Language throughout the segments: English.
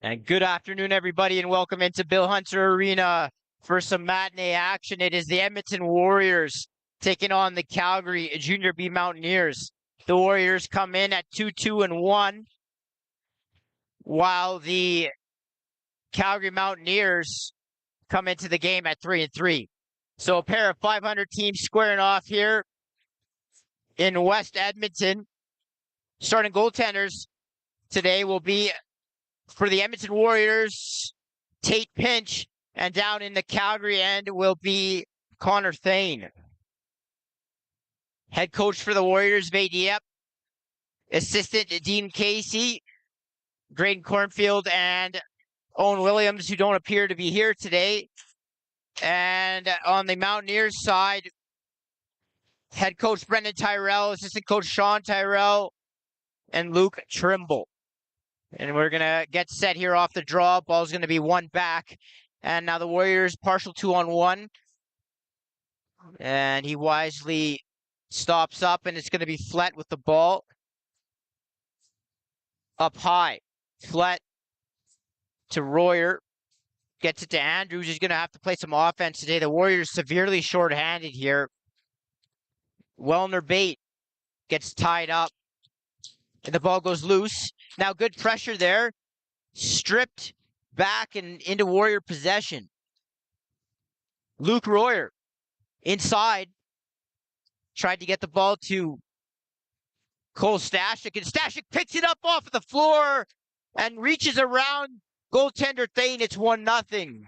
And good afternoon, everybody, and welcome into Bill Hunter Arena for some matinee action. It is the Edmonton Warriors taking on the Calgary Junior B Mountaineers. The Warriors come in at 2-2-1, while the Calgary Mountaineers come into the game at 3-3. So a pair of 500 teams squaring off here in West Edmonton. Starting goaltenders today will be, for the Edmonton Warriors, Tate Pinch, and down in the Calgary end will be Connor Thane. Head coach for the Warriors, Vadiep. Assistant Dean Casey, Graydon Cornfield, and Owen Williams, who don't appear to be here today. And on the Mountaineers side, head coach Brendan Tyrell, assistant coach Sean Tyrell, and Luke Trimble. And we're going to get set here off the draw. Ball's going to be one back. And now the Warriors partial 2-on-1. And he wisely stops up, and it's going to be Flett with the ball. Up high. Flett to Royer. Gets it to Andrews. He's going to have to play some offense today. The Warriors severely short-handed here. Wellner Bate gets tied up. And the ball goes loose. Now good pressure there. Stripped back and into Warrior possession. Luke Royer inside. Tried to get the ball to Cole Stashik. And Stashik picks it up off of the floor and reaches around goaltender Thane. It's 1-0.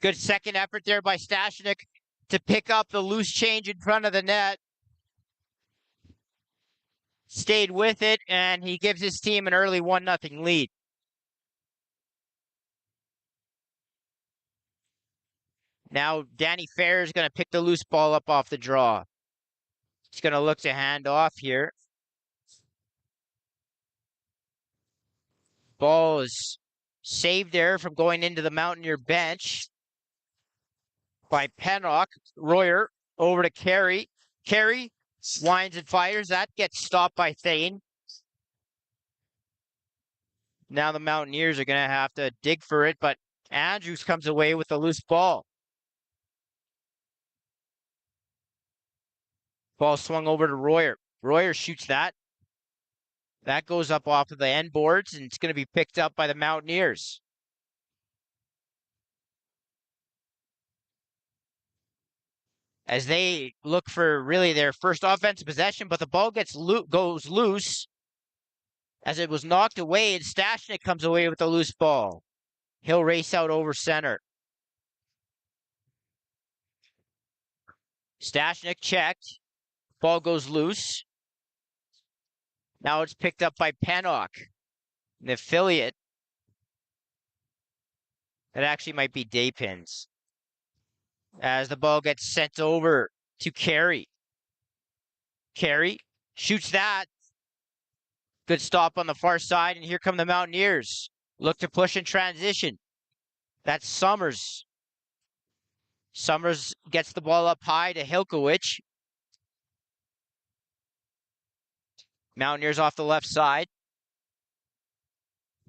Good second effort there by Stashnik to pick up the loose change in front of the net. Stayed with it, and he gives his team an early 1-0 lead. Now Danny Fair is going to pick the loose ball up off the draw. He's going to look to hand off here. Ball is saved there from going into the Mountaineer bench by Pennock. Royer over to Carey. Carey winds and fires. That gets stopped by Thane. Now the Mountaineers are going to have to dig for it, but Andrews comes away with the loose ball. Ball swung over to Royer. Royer shoots that. That goes up off of the end boards, and it's going to be picked up by the Mountaineers. As they look for really their first offensive possession, but the ball goes loose as it was knocked away, and Stashnik comes away with the loose ball. He'll race out over center. Stashnik checked. Ball goes loose. Now it's picked up by Pennock, an affiliate. That actually might be Daypins. As the ball gets sent over to Carey. Carey shoots that. Good stop on the far side, and here come the Mountaineers. Look to push in transition. That's Summers. Summers gets the ball up high to Hilkowicz. Mountaineers off the left side.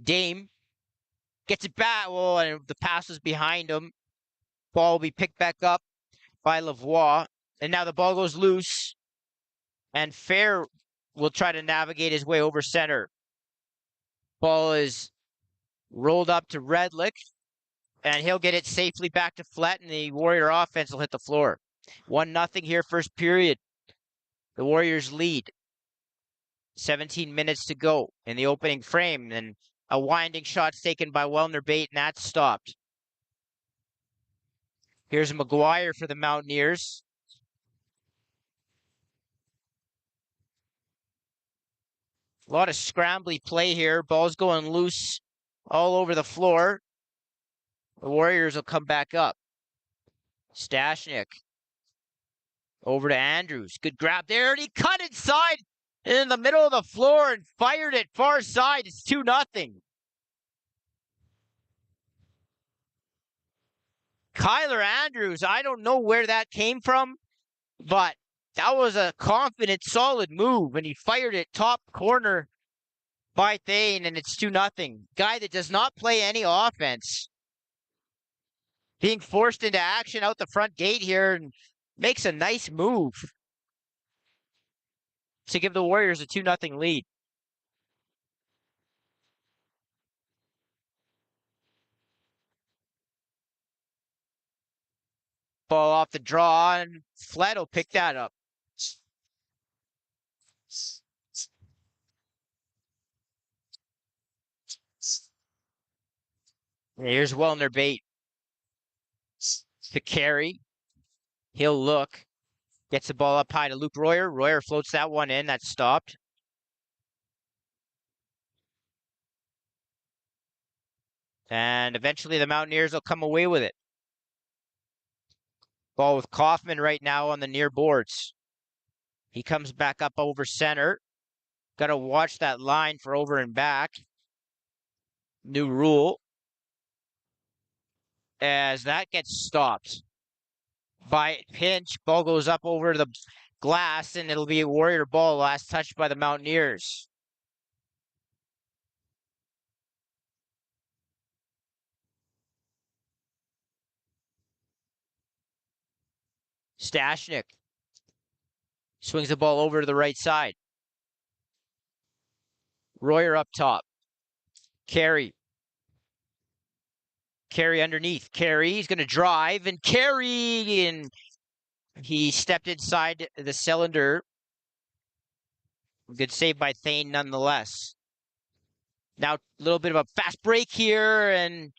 Dame gets it back. Oh, and the pass was behind him. Ball will be picked back up by Lavoie. And now the ball goes loose. And Fair will try to navigate his way over center. Ball is rolled up to Redlick. And he'll get it safely back to Flett, and the Warrior offense will hit the floor. 1-0 here, first period. The Warriors lead. 17 minutes to go in the opening frame. And a winding shot taken by Wellner Bate, and that's stopped. Here's McGuire for the Mountaineers. A lot of scrambly play here. Ball's going loose all over the floor. The Warriors will come back up. Stashnik over to Andrews. Good grab there, and he cut inside in the middle of the floor and fired it far side. It's 2-0. Kyler Andrews, I don't know where that came from, but that was a confident, solid move, and he fired it top corner by Thane, and it's 2-0. Guy that does not play any offense being forced into action out the front gate here and makes a nice move to give the Warriors a 2-0 lead. Ball off the draw, and Flett will pick that up. Here's Wellner bait to carry. He'll look. Gets the ball up high to Luke Royer. Royer floats that one in. That's stopped. And eventually the Mountaineers will come away with it. Ball with Kaufman right now on the near boards. He comes back up over center. Got to watch that line for over and back. New rule. As that gets stopped by pinch, ball goes up over the glass, and it'll be a Warrior ball, last touched by the Mountaineers. Stashnik swings the ball over to the right side. Royer up top. Carey underneath. He's going to drive and carry, and he stepped inside the cylinder. Good save by Thane nonetheless. Now a little bit of a fast break here and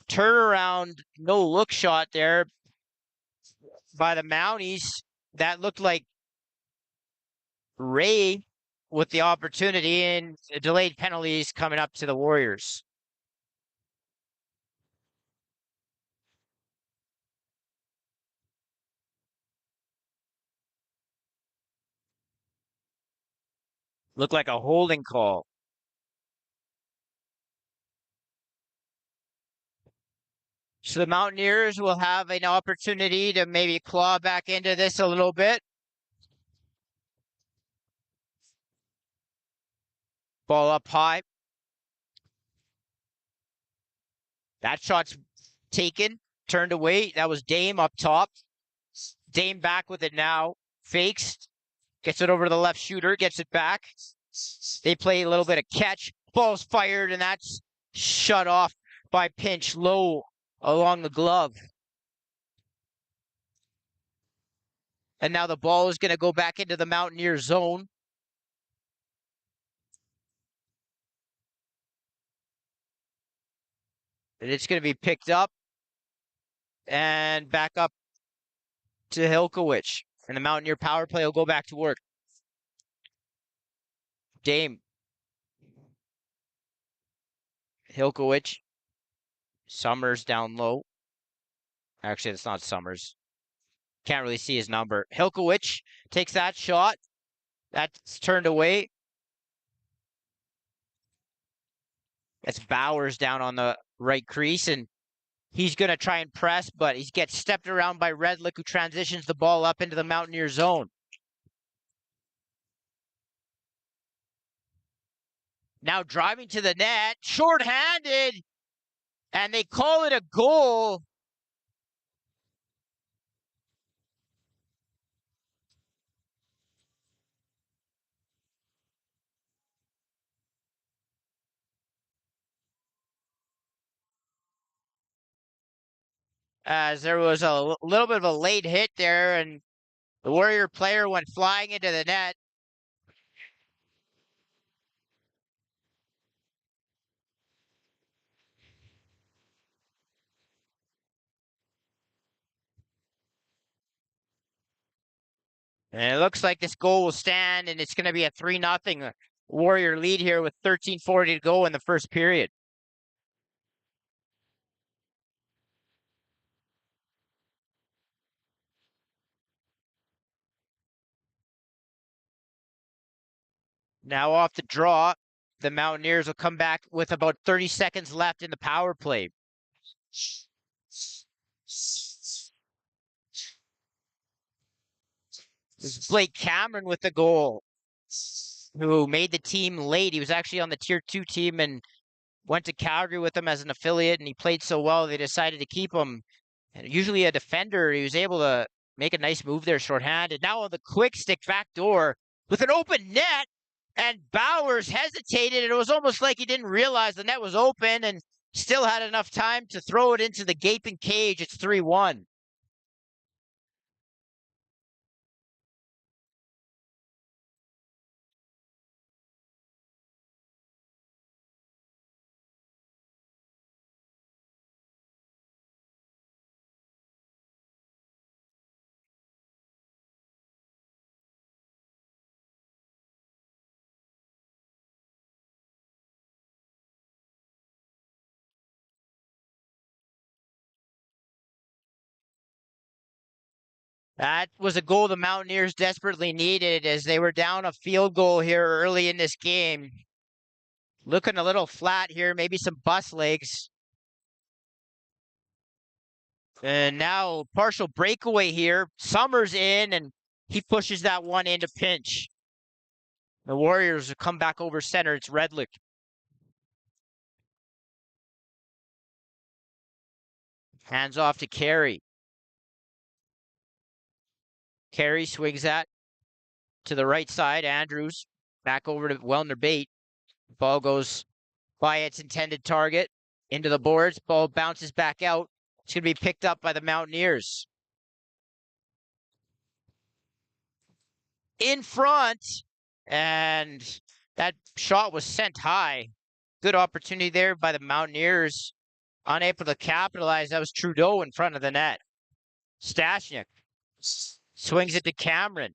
turnaround, no look shot there by the Mounties. That looked like Ray with the opportunity, and delayed penalties coming up to the Warriors. Looked like a holding call. So the Mountaineers will have an opportunity to maybe claw back into this a little bit. Ball up high. That shot's taken, turned away. That was Dame up top. Dame back with it now. Fakes. Gets it over to the left shooter. Gets it back. They play a little bit of catch. Ball's fired, and that's shut off by Pinch low along the glove. And now the ball is going to go back into the Mountaineer zone. And it's going to be picked up and back up to Hilkowicz. And the Mountaineer power play will go back to work. Dame. Hilkowicz. Summers down low. Actually, it's not Summers. Can't really see his number. Hilkowicz takes that shot. That's turned away. That's Bowers down on the right crease, and he's going to try and press, but he gets stepped around by Redlick, who transitions the ball up into the Mountaineer zone. Now driving to the net, shorthanded, and they call it a goal. As there was a little bit of a late hit there, and the Warrior player went flying into the net. And it looks like this goal will stand, and it's going to be a 3-0 Warrior lead here with 13:40 to go in the first period. Now off the draw, the Mountaineers will come back with about 30 seconds left in the power play. This is Blake Cameron with the goal, who made the team late. He was actually on the Tier 2 team and went to Calgary with them as an affiliate, and he played so well they decided to keep him. And usually a defender, he was able to make a nice move there shorthanded. Now on the quick stick back door with an open net, and Bowers hesitated. It was almost like he didn't realize the net was open and still had enough time to throw it into the gaping cage. It's 3-1. That was a goal the Mountaineers desperately needed as they were down a field goal here early in this game. Looking a little flat here, maybe some bus legs. And now partial breakaway here. Summers in, and he pushes that one into pinch. The Warriors will come back over center. It's Redlick. Hands off to Carey. Carey swings that to the right side. Andrews back over to Wellner Bate. Ball goes by its intended target into the boards. Ball bounces back out. It's going to be picked up by the Mountaineers. In front, and that shot was sent high. Good opportunity there by the Mountaineers. Unable to capitalize. That was Trudeau in front of the net. Stashnik swings it to Cameron.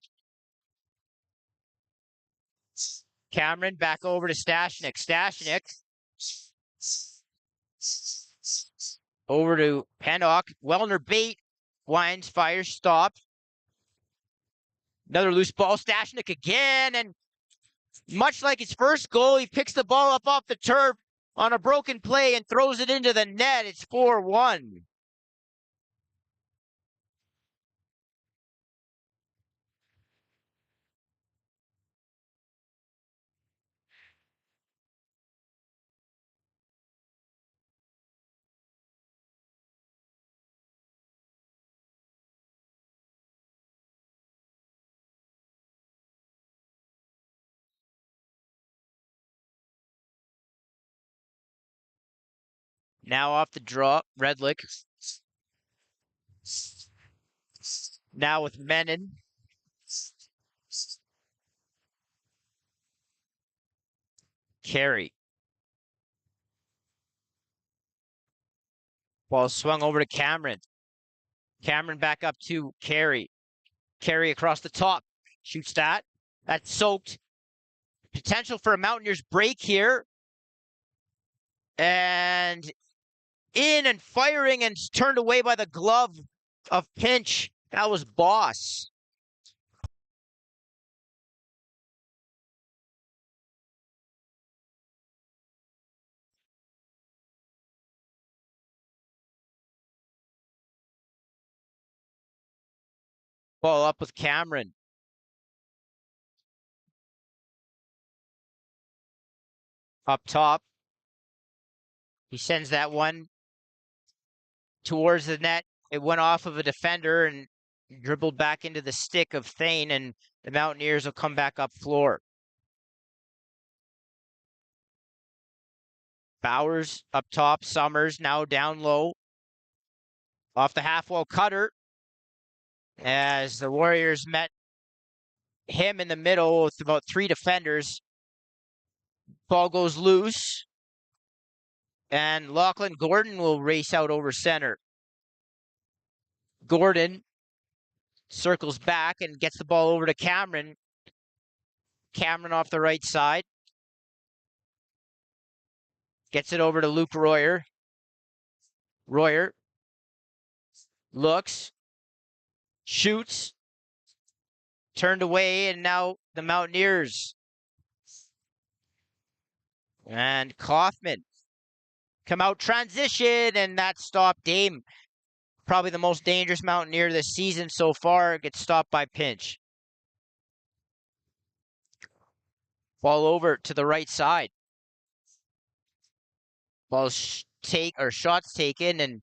Cameron back over to Stashnik. Stashnik over to Pennock. Wellner Bate winds, fires, stop. Another loose ball. Stashnik again, and much like his first goal, he picks the ball up off the turf on a broken play and throws it into the net. It's 4-1. Now off the draw, Redlick. Now with Menon. Carey. Ball swung over to Cameron. Cameron back up to Carey. Carey across the top. Shoots that. That's soaked. Potential for a Mountaineers break here. And in and firing and turned away by the glove of Pinch. That was Boss. Ball up with Cameron. Up top. He sends that one towards the net. It went off of a defender and dribbled back into the stick of Thane, and the Mountaineers will come back up floor. Bowers up top. Summers now down low. Off the half wall cutter. As the Warriors met him in the middle with about 3 defenders. Ball goes loose. And Lachlan Gordon will race out over center. Gordon circles back and gets the ball over to Cameron. Cameron off the right side. Gets it over to Luke Royer. Royer looks, shoots, turned away, and now the Mountaineers. And Kaufman come out transition, and that stopped Dame. Probably the most dangerous Mountaineer this season so far. Gets stopped by pinch. Ball over to the right side. Shots taken, and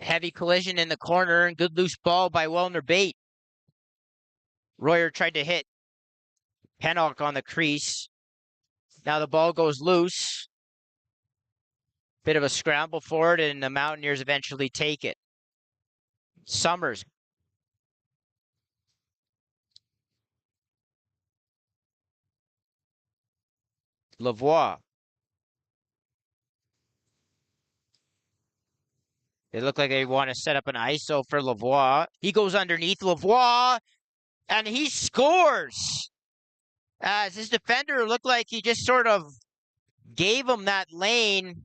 heavy collision in the corner, and good loose ball by Wellner Bate. Royer tried to hit Pennock on the crease. Now the ball goes loose. Bit of a scramble for it, and the Mountaineers eventually take it. Summers. Lavoie. They look like they want to set up an ISO for Lavoie. He goes underneath Lavoie, and he scores. As his defender looked like he just sort of gave him that lane,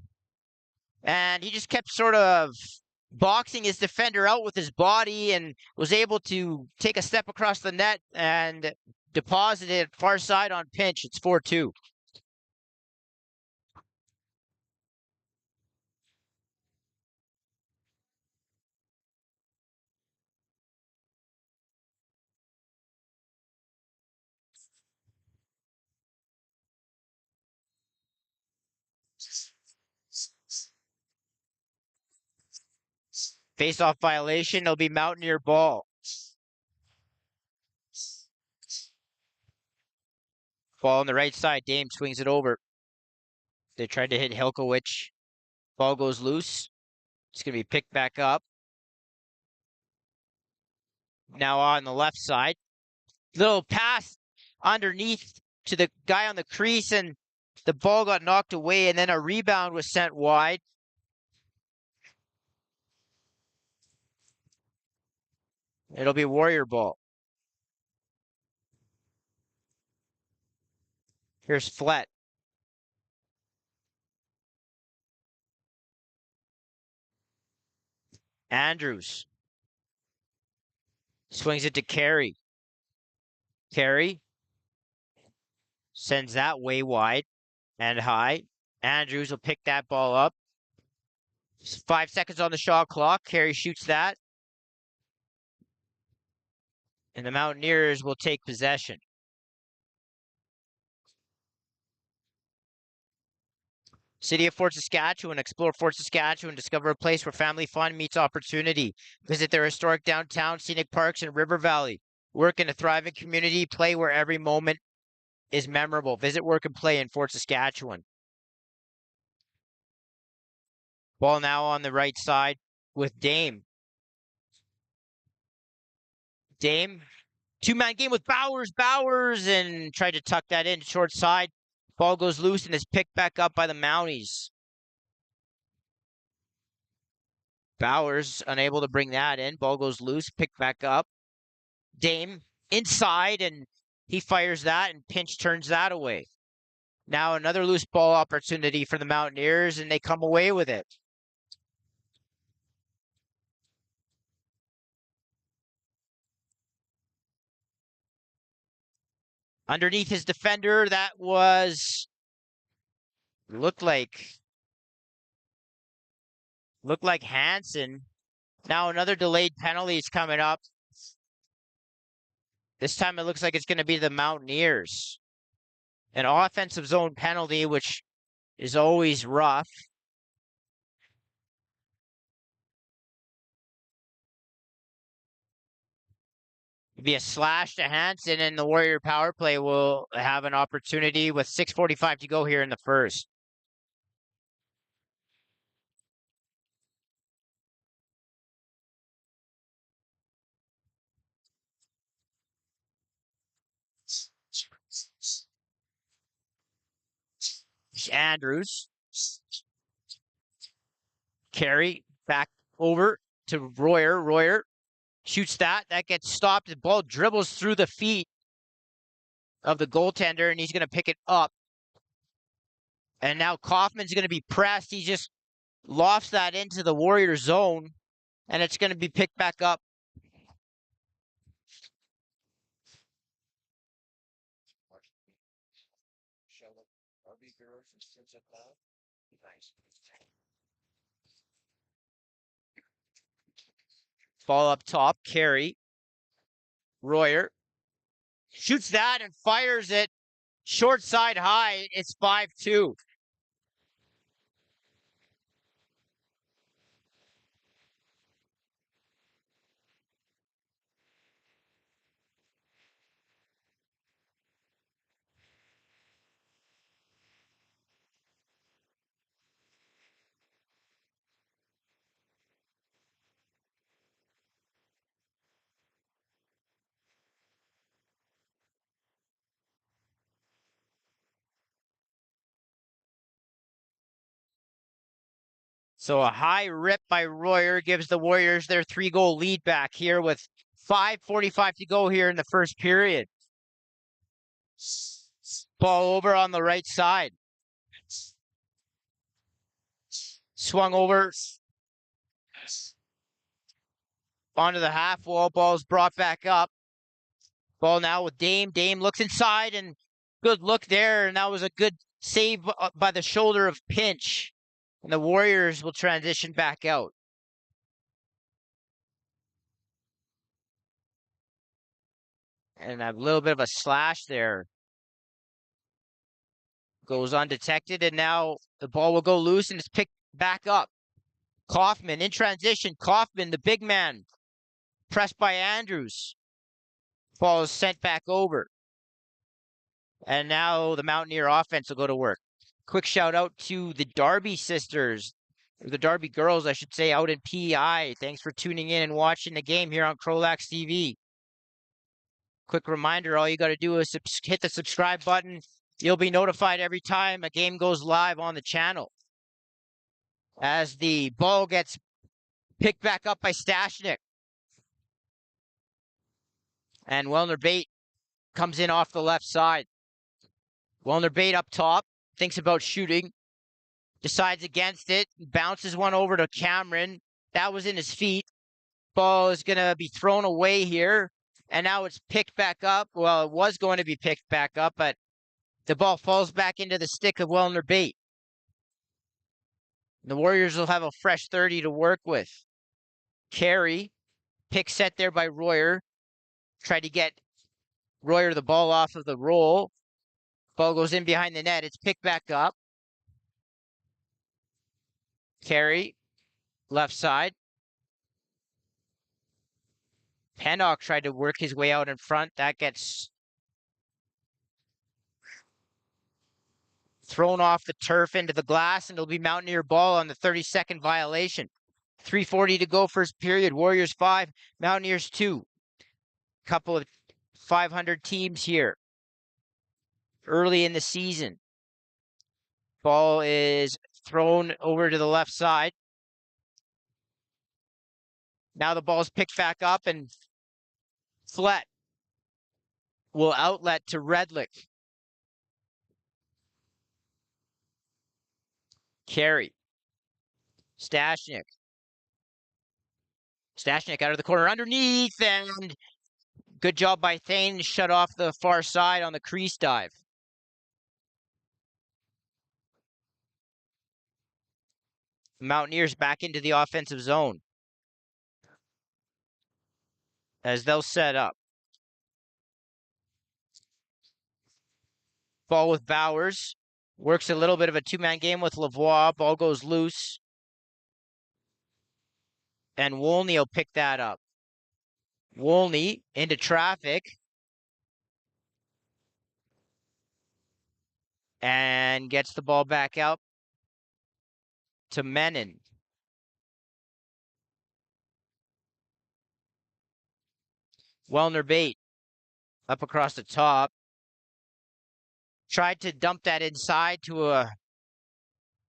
and he just kept sort of boxing his defender out with his body and was able to take a step across the net and deposit it far side on pinch. It's 4-2. Face-off violation. It'll be Mountaineer ball. Ball on the right side. Dame swings it over. They tried to hit Hilkowicz. Ball goes loose. It's going to be picked back up. Now on the left side. Little pass underneath to the guy on the crease, and the ball got knocked away, and then a rebound was sent wide. It'll be Warrior ball. Here's Flett. Andrews. Swings it to Carey. Carey sends that way wide and high. Andrews will pick that ball up. 5 seconds on the shot clock. Carey shoots that. And the Mountaineers will take possession. City of Fort Saskatchewan. Explore Fort Saskatchewan. Discover a place where family fun meets opportunity. Visit their historic downtown, scenic parks, and river valley. Work in a thriving community. Play where every moment is memorable. Visit, work, and play in Fort Saskatchewan. Ball now on the right side with Dame. Dame, two-man game with Bowers. Bowers, and tried to tuck that in short side. Ball goes loose and is picked back up by the Mounties. Bowers unable to bring that in. Ball goes loose, picked back up. Dame inside, and he fires that, and Pinch turns that away. Now another loose ball opportunity for the Mountaineers, and they come away with it. Underneath his defender, that looked like Hansen. Now another delayed penalty is coming up. This time it looks like it's going to be the Mountaineers. An offensive zone penalty, which is always rough. It'll be a slash to Hansen, and the Warrior power play will have an opportunity with 6:45 to go here in the first. Andrews. Carey back over to Royer. Royer shoots that. That gets stopped. The ball dribbles through the feet of the goaltender, and he's going to pick it up. And now Kaufman's going to be pressed. He just lofts that into the Warrior zone, and it's going to be picked back up. Ball up top, Carey. Royer shoots that and fires it. Short side high, it's 5-2. So a high rip by Royer gives the Warriors their 3-goal lead back here with 5:45 to go here in the first period. Ball over on the right side. Swung over onto the half wall. Ball's brought back up. Ball now with Dame. Dame looks inside and good look there. And that was a good save by the shoulder of Pinch. And the Warriors will transition back out. And a little bit of a slash there. Goes undetected, and now the ball will go loose and it's picked back up. Kaufman in transition. Kaufman, the big man, pressed by Andrews. Ball is sent back over. And now the Mountaineer offense will go to work. Quick shout out to the Darby sisters, or the Darby girls, I should say, out in PEI. Thanks for tuning in and watching the game here on CROW LAX TV. Quick reminder, all you got to do is hit the subscribe button. You'll be notified every time a game goes live on the channel. As the ball gets picked back up by Stashnik. And Wellner Bate comes in off the left side. Wellner Bate up top, thinks about shooting, decides against it, bounces one over to Cameron. That was in his feet. Ball is going to be thrown away here. And now it's picked back up. Well, it was going to be picked back up, but the ball falls back into the stick of Wellner Bate. The Warriors will have a fresh 30 to work with. Carey, pick set there by Royer. Tried to get Royer the ball off of the roll. Ball goes in behind the net. It's picked back up. Carey, left side. Pennock tried to work his way out in front. That gets thrown off the turf into the glass, and it'll be Mountaineer ball on the 32nd violation. 3:40 to go first period. Warriors 5, Mountaineers 2. Couple of 500 teams here early in the season. Ball is thrown over to the left side. Now the ball's picked back up, and Flett will outlet to Redlick. Carey. Stashnik. Stashnik out of the corner underneath, and good job by Thane to shut off the far side on the crease dive. Mountaineers back into the offensive zone as they'll set up. Ball with Bowers. Works a little bit of a two-man game with Lavoie. Ball goes loose. And Wolney will pick that up. Wolney into traffic. And gets the ball back out to Menon. Wellner Bate up across the top. Tried to dump that inside to a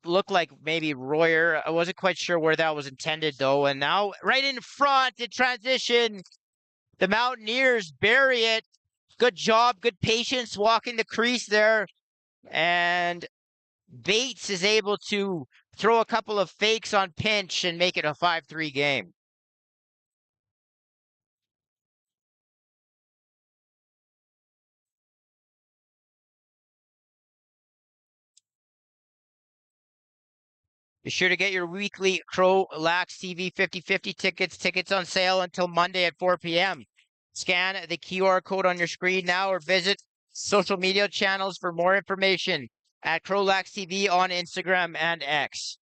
look like maybe Royer. I wasn't quite sure where that was intended though. And now right in front in transition, the Mountaineers bury it. Good job, good patience walking the crease there. And Bates is able to throw a couple of fakes on Pinch and make it a 5-3 game. Be sure to get your weekly CROW LAX TV 50/50 tickets. Tickets on sale until Monday at 4 p.m. Scan the QR code on your screen now or visit social media channels for more information at CROW LAX TV on Instagram and X.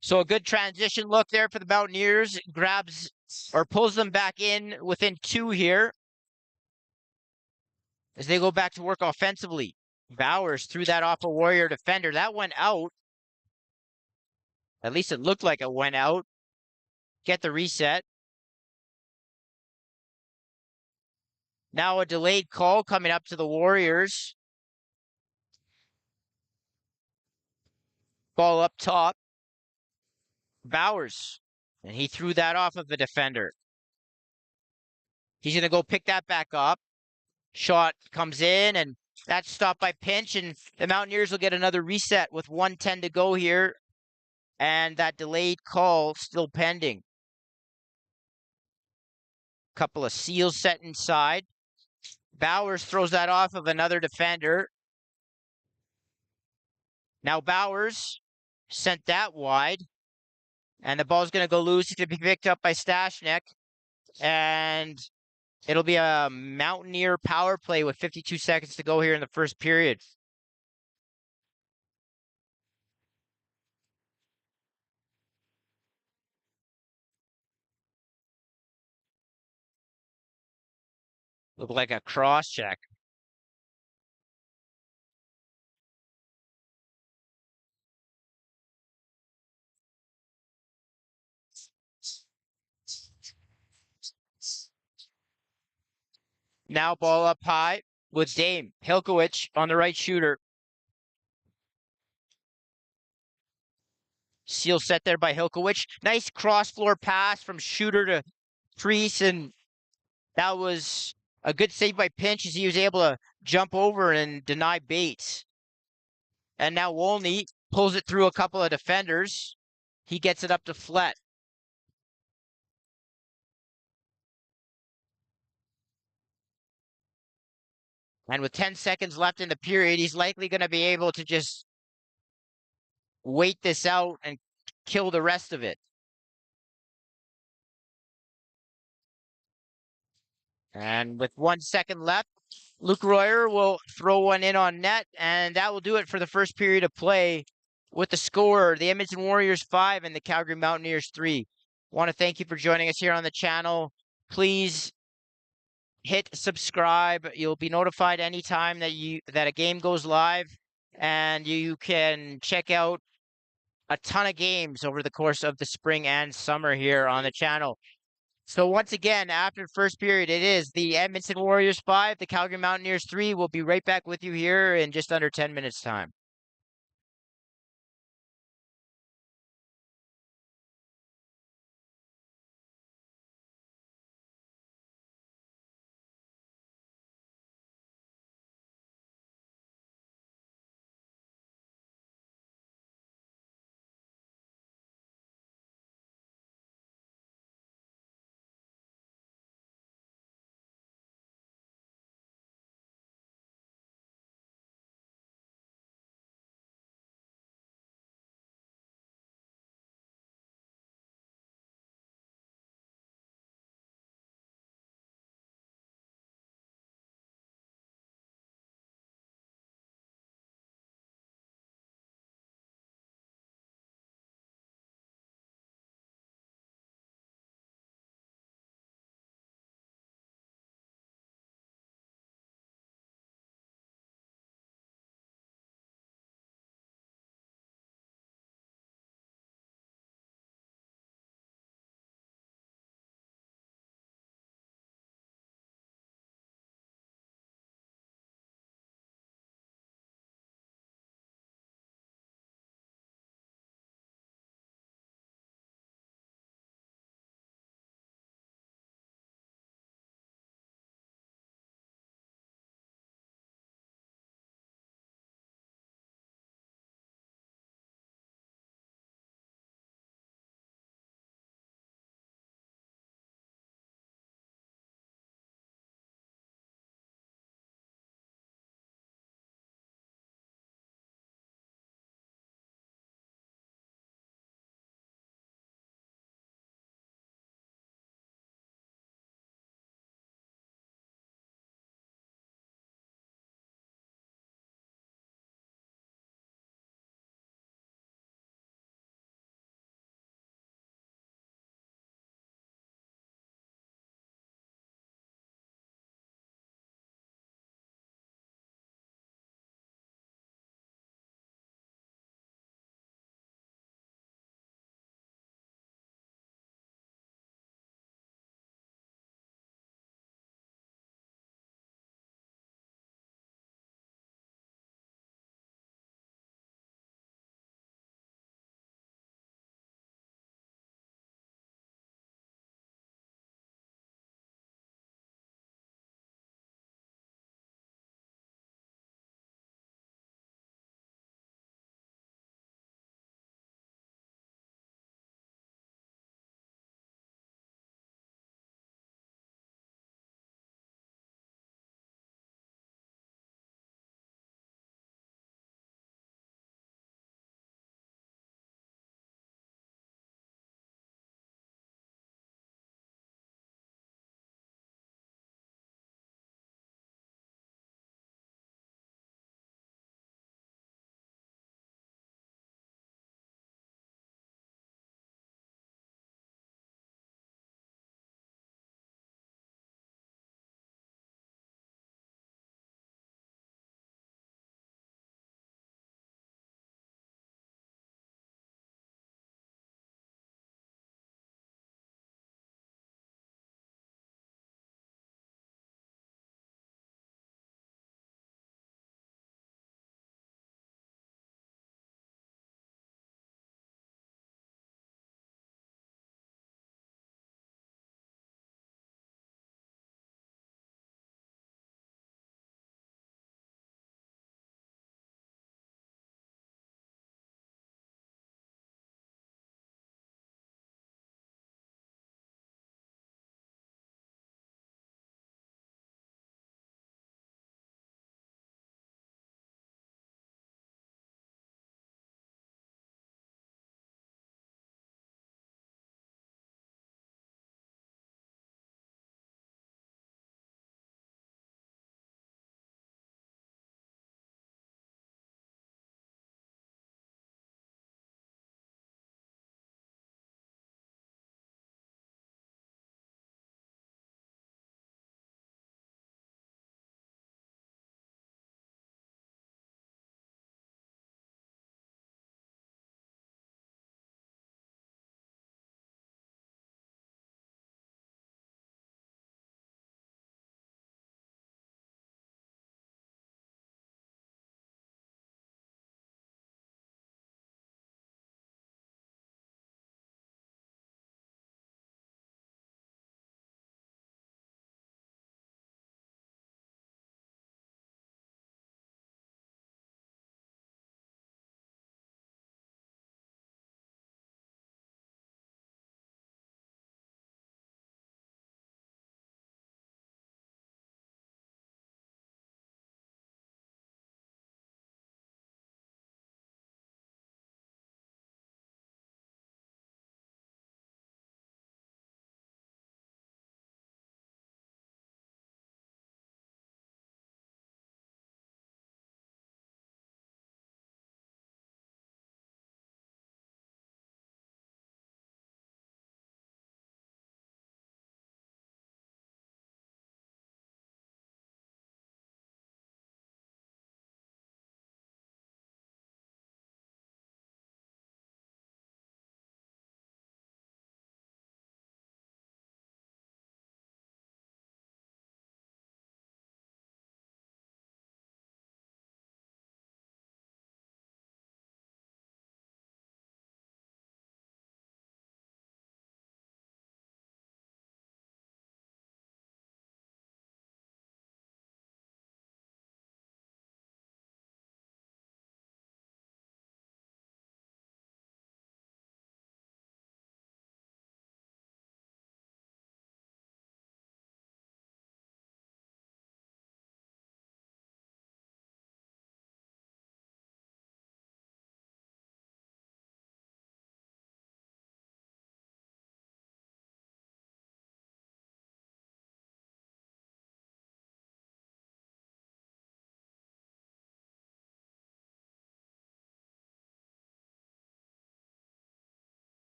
So a good transition look there for the Mountaineers. Grabs or pulls them back in within 2 here as they go back to work offensively. Bowers threw that off a Warrior defender. That went out. At least it looked like it went out. Get the reset. Now a delayed call coming up to the Warriors. Ball up top. Bowers. And he threw that off of the defender. He's going to go pick that back up. Shot comes in, and that's stopped by Pinch, and the Mountaineers will get another reset with 1:10 to go here, and that delayed call still pending. Couple of seals set inside. Bowers throws that off of another defender. Now Bowers sent that wide, and the ball's going to go loose to be picked up by Stashnek, and it'll be a Mountaineer power play with 52 seconds to go here in the first period. Look like a cross check. Now ball up high with Dame. Hilkowicz on the right shooter. Seal set there by Hilkowicz. Nice cross floor pass from shooter to Priest, and that was a good save by Pinch as he was able to jump over and deny Bates. And now Wolney pulls it through a couple of defenders. He gets it up to Flett. And with 10 seconds left in the period, he's likely going to be able to just wait this out and kill the rest of it. And with 1 second left, Luke Royer will throw one in on net, and that will do it for the first period of play with the score, the Edmonton Warriors 5 and the Calgary Mountaineers 3. Want to thank you for joining us here on the channel. Please hit subscribe. You'll be notified anytime that a game goes live, and you can check out a ton of games over the course of the spring and summer here on the channel. So once again, after the first period, it is the Edmonton Warriors 5, the Calgary Mountaineers 3. We'll be right back with you here in just under 10 minutes time.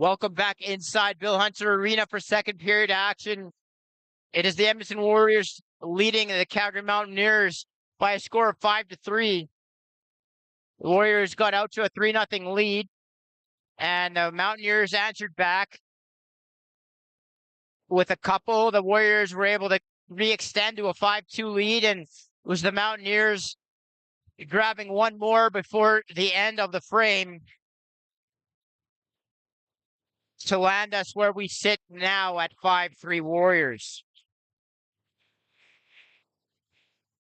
Welcome back inside Bill Hunter Arena for second period action. It is the Edmonton Warriors leading the Calgary Mountaineers by a score of 5-3. The Warriors got out to a 3-0 lead, and the Mountaineers answered back with a couple. The Warriors were able to re-extend to a 5-2 lead, and it was the Mountaineers grabbing one more before the end of the frame to land us where we sit now at 5-3 Warriors.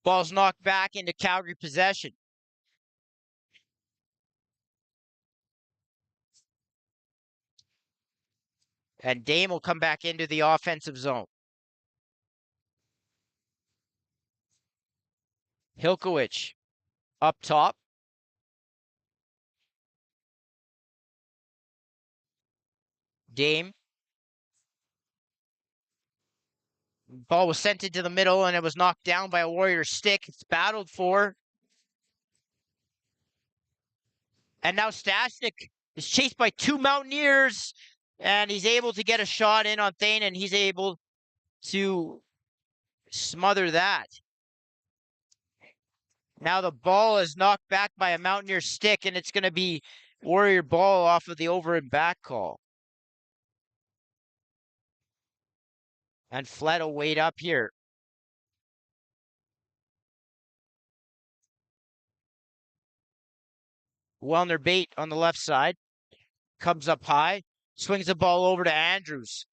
Ball's knocked back into Calgary possession. And Dame will come back into the offensive zone. Hilkowicz up top. Dame. Ball was sent into the middle, and it was knocked down by a Warrior stick. It's battled for. And now Stashnik is chased by two Mountaineers, and he's able to get a shot in on Thane, and he's able to smother that. Now the ball is knocked back by a Mountaineer stick, and it's going to be Warrior ball off of the over and back call. And Flett will wait up here. Wellner bait on the left side. Comes up high. Swings the ball over to Andrews.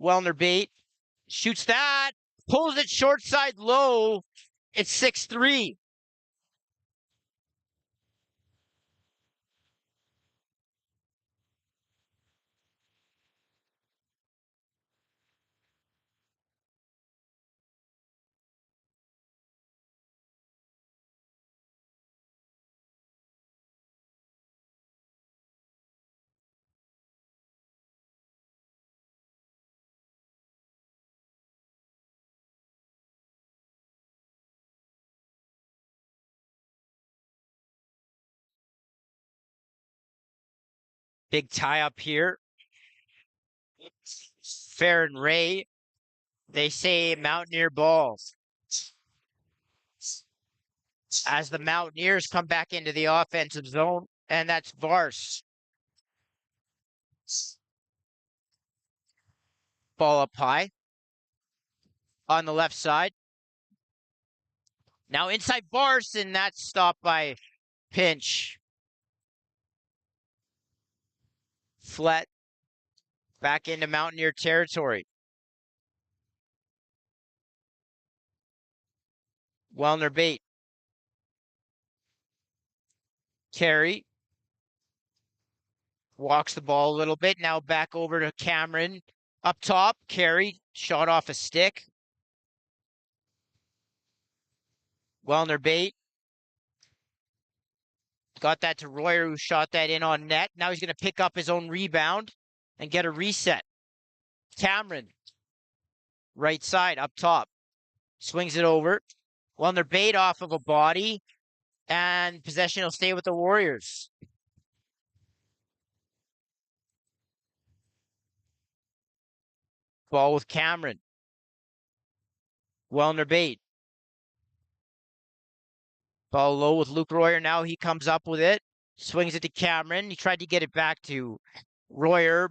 Wellner bait. Shoots that. Pulls it short side low. It's 6-3. Big tie up here. Fair and Ray. They say Mountaineer balls. As the Mountaineers come back into the offensive zone, and that's Vars. Ball up high on the left side. Now inside Vars, and that's stopped by Pinch. Flett back into Mountaineer territory. Wellner bait. Carey. Walks the ball a little bit. Now back over to Cameron. Up top, Carey. Shot off a stick. Wellner bait. Got that to Royer, who shot that in on net. Now he's going to pick up his own rebound and get a reset. Cameron. Right side, up top. Swings it over. Wellner bait off of a body. And possession will stay with the Warriors. Ball with Cameron. Wellner bait. Ball low with Luke Royer. Now he comes up with it. Swings it to Cameron. He tried to get it back to Royer.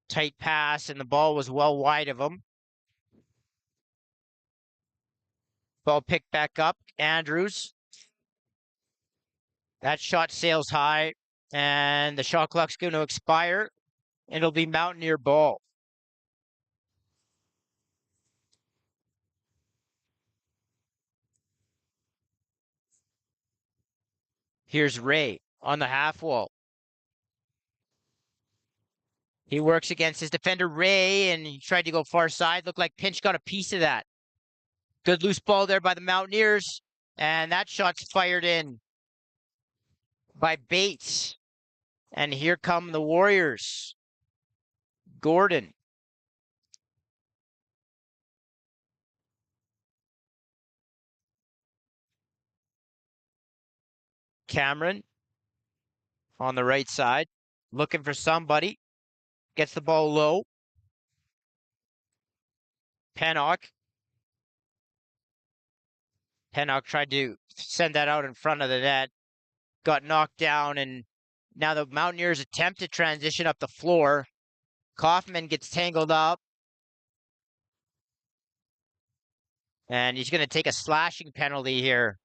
Tight pass, and the ball was well wide of him. Ball picked back up. Andrews. That shot sails high, and the shot clock's going to expire. It'll be Mountaineer ball. Here's Ray on the half wall. He works against his defender, Ray, and he tried to go far side. Looked like Pinch got a piece of that. Good loose ball there by the Mountaineers, and that shot's fired in by Bates. And here come the Warriors. Gordon. Cameron on the right side. looking for somebody. Gets the ball low. Pennock. Pennock tried to send that out in front of the net. Got knocked down, and now the Mountaineers attempt to transition up the floor. Kaufman gets tangled up. And he's going to take a slashing penalty here.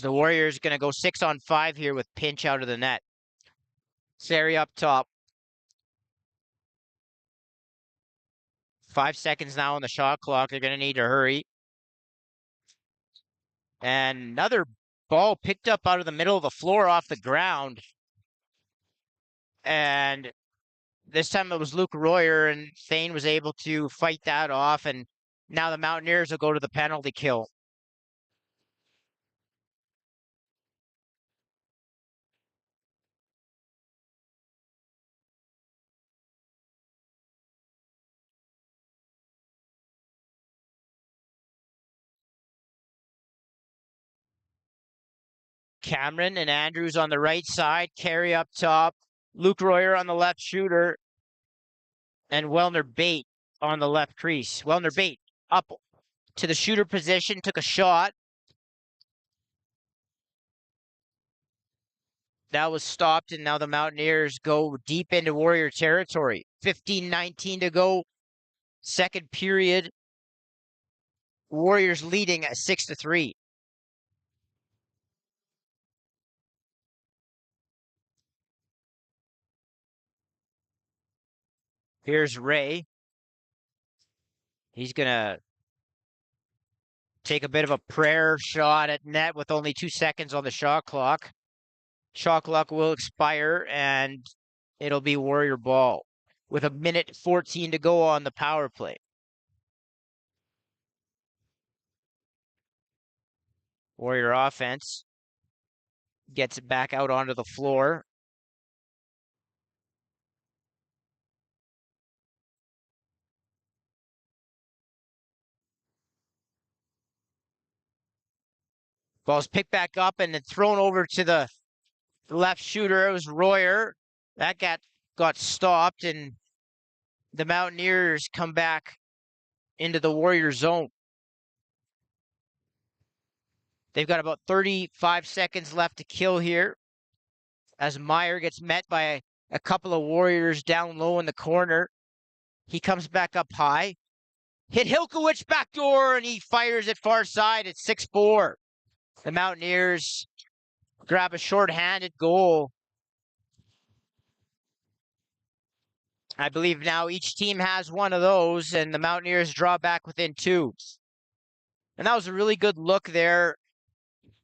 The Warriors going to go 6-on-5 here with pinch out of the net. Sari up top. 5 seconds now on the shot clock. They're going to need to hurry. And another ball picked up out of the middle of the floor off the ground. And this time it was Luke Royer, and Thane was able to fight that off. And now the Mountaineers will go to the penalty kill. Cameron and Andrews on the right side, Carey up top, Luke Royer on the left shooter, and Wellner Bate on the left crease. Wellner Bate up to the shooter position, took a shot. That was stopped, and now the Mountaineers go deep into Warrior territory. 15-19 to go, second period. Warriors leading at 6-3. Here's Ray. He's going to take a bit of a prayer shot at net with only 2 seconds on the shot clock. Shot clock will expire, and it'll be Warrior ball with 1:14 to go on the power play. Warrior offense gets it back out onto the floor. Ball's picked back up and then thrown over to the left shooter. It was Royer. That got stopped, and the Mountaineers come back into the Warrior zone. They've got about 35 seconds left to kill here as Meyer gets met by a couple of Warriors down low in the corner. He comes back up high. Hit Hilkowicz backdoor, and he fires it far side at 6-4. The Mountaineers grab a short-handed goal. I believe now each team has one of those, and the Mountaineers draw back within 2. And that was a really good look there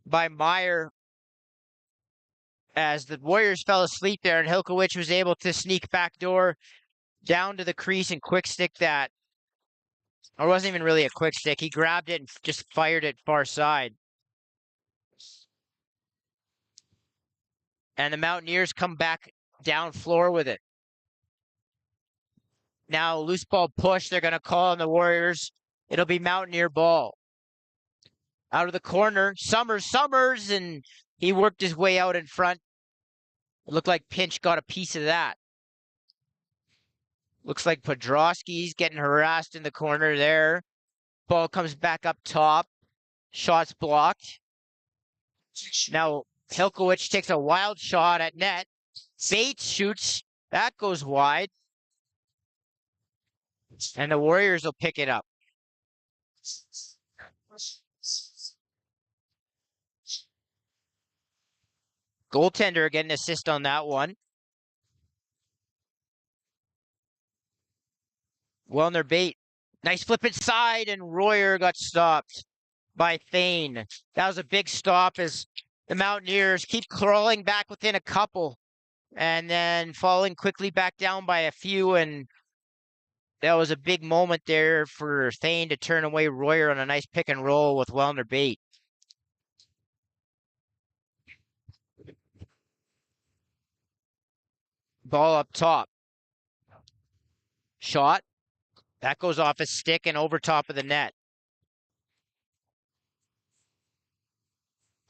by Meyer as the Warriors fell asleep there, and Hilkowicz was able to sneak backdoor down to the crease and quick stick that. Or it wasn't even really a quick stick. He grabbed it and just fired it far side. And the Mountaineers come back down floor with it. Now, loose ball push, they're going to call on the Warriors. It'll be Mountaineer ball. Out of the corner, Summers, and he worked his way out in front. It looked like Pinch got a piece of that. Looks like Podrosky's getting harassed in the corner there. Ball comes back up top. Shot's blocked. Now, Hilkowicz takes a wild shot at net. Bates shoots. That goes wide. And the Warriors will pick it up. Goaltender getting an assist on that one. Wellner Bate. Nice flip inside, and Royer got stopped by Thane. That was a big stop as the Mountaineers keep crawling back within a couple and then falling quickly back down by a few. And that was a big moment there for Thane to turn away Royer on a nice pick and roll with Wellner Bate. Ball up top. Shot. That goes off a stick and over top of the net.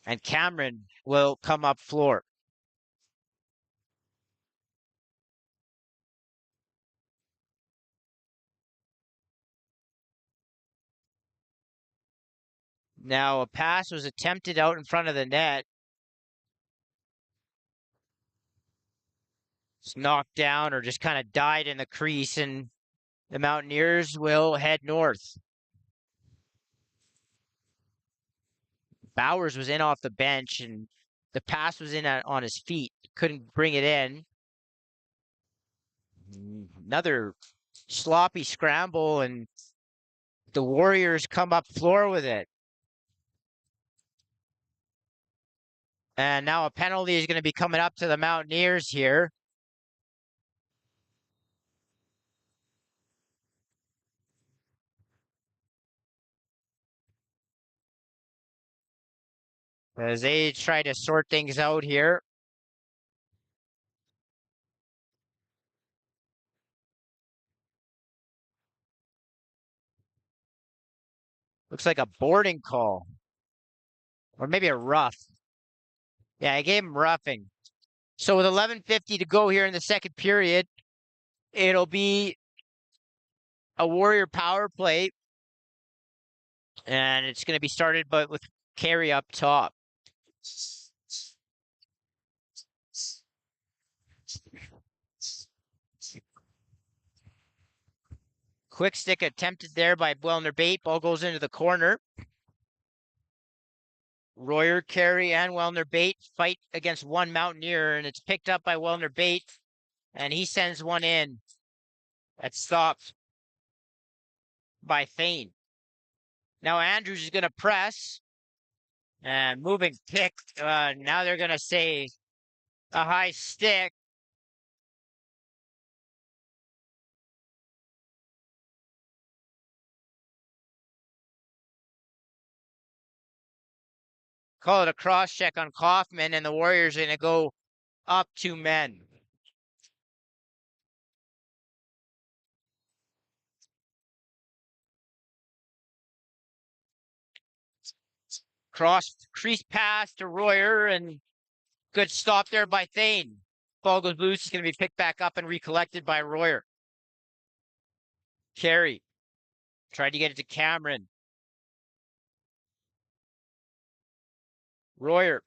And Cameron will come up floor. Now a pass was attempted out in front of the net. It's knocked down or just kind of died in the crease, and the Mountaineers will head north. Bowers was in off the bench, and the pass was in on his feet. Couldn't bring it in. Another sloppy scramble, and the Warriors come up floor with it. And now a penalty is going to be coming up to the Mountaineers here. As they try to sort things out here. Looks like a boarding call. Or maybe a rough. Yeah, I gave him roughing. So with 11:50 to go here in the second period, it'll be a Warrior power play. And it's going to be started but with Carey up top. Quick stick attempted there by Wellner Bate. Ball goes into the corner. Royer, Carey, and Wellner Bate fight against one Mountaineer, and it's picked up by Wellner Bate, and he sends one in. That's stopped by Thane. Now Andrews is going to press, and moving pick. Now they're going to say a high stick. Call it a cross check on Kaufman, and the Warriors are going to go up 2 men. Cross crease pass to Royer, and good stop there by Thane. Ball goes loose. It's going to be picked back up and recollected by Royer. Carey tried to get it to Cameron. Royer.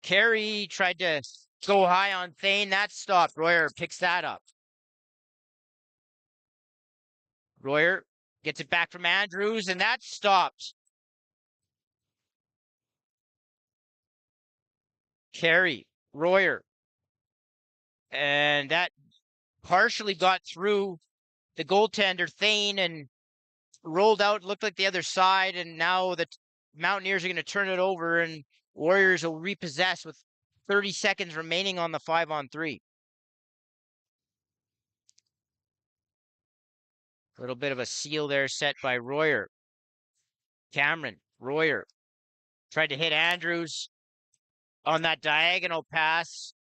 Carey tried to go high on Thane. That stopped. Royer picks that up. Royer gets it back from Andrews, and that stopped. Carey, Royer. And that partially got through the goaltender, Thane, and rolled out, looked like the other side, and now the Mountaineers are going to turn it over, and Warriors will repossess with 30 seconds remaining on the 5-on-3. A little bit of a seal there set by Royer. Cameron, Royer tried to hit Andrews on that diagonal pass.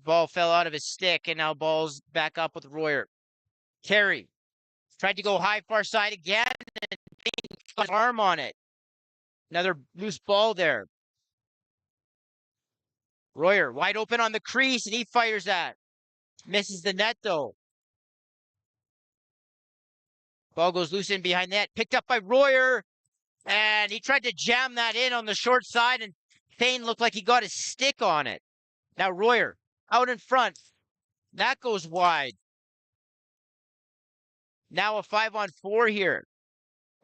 Ball fell out of his stick, and now ball's back up with Royer. Carey tried to go high far side again, and got his arm on it. Another loose ball there. Royer wide open on the crease, and he fires that. Misses the net, though. Ball goes loose in behind net. Picked up by Royer, and he tried to jam that in on the short side, and Thane looked like he got his stick on it. Now Royer out in front. That goes wide. Now a 5-on-4 here,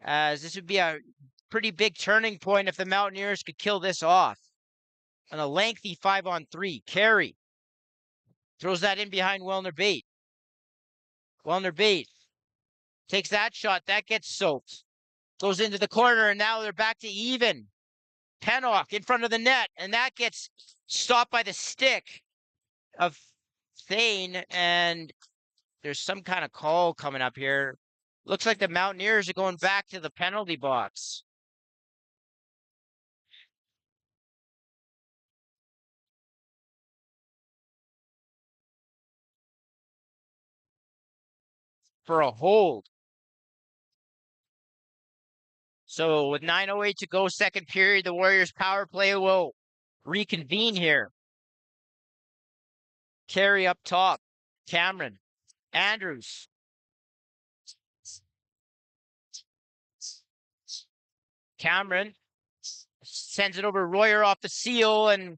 as this would be a pretty big turning point if the Mountaineers could kill this off. On a lengthy 5-on-3. Carey throws that in behind Wellner Bate. Wellner Bate takes that shot. That gets soaked. Goes into the corner, and now they're back to even. Pennock in front of the net, and that gets stopped by the stick of Thane, and there's some kind of call coming up here. Looks like the Mountaineers are going back to the penalty box. For a hold. So with 9:08 to go, second period, the Warriors power play will reconvene here. Carey up top. Cameron. Andrews. Cameron sends it over Royer off the seal, and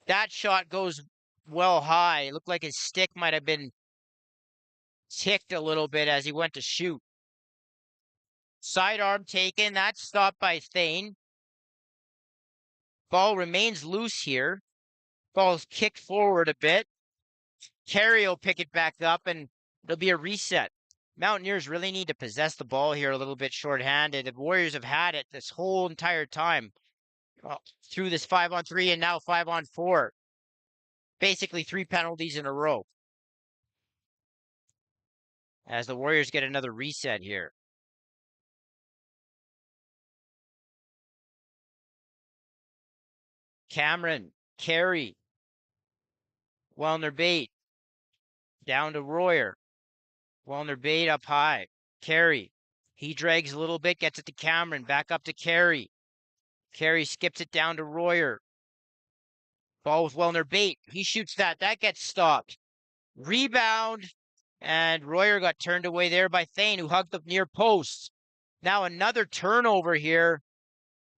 that shot goes well high. It looked like his stick might have been ticked a little bit as he went to shoot. Sidearm taken. That's stopped by Thane. Ball remains loose here. Ball's kicked forward a bit. Carey will pick it back up, and it'll be a reset. Mountaineers really need to possess the ball here a little bit shorthanded. The Warriors have had it this whole entire time. Through this 5-on-3 and now 5-on-4. Basically 3 penalties in a row. As the Warriors get another reset here. Cameron, Carey, Wellner bait, down to Royer. Wellner bait up high. Carey, he drags a little bit, gets it to Cameron, back up to Carey. Carey skips it down to Royer. Ball with Wellner bait. He shoots that. That gets stopped. Rebound. And Royer got turned away there by Thane, who hugged the near post. Now another turnover here.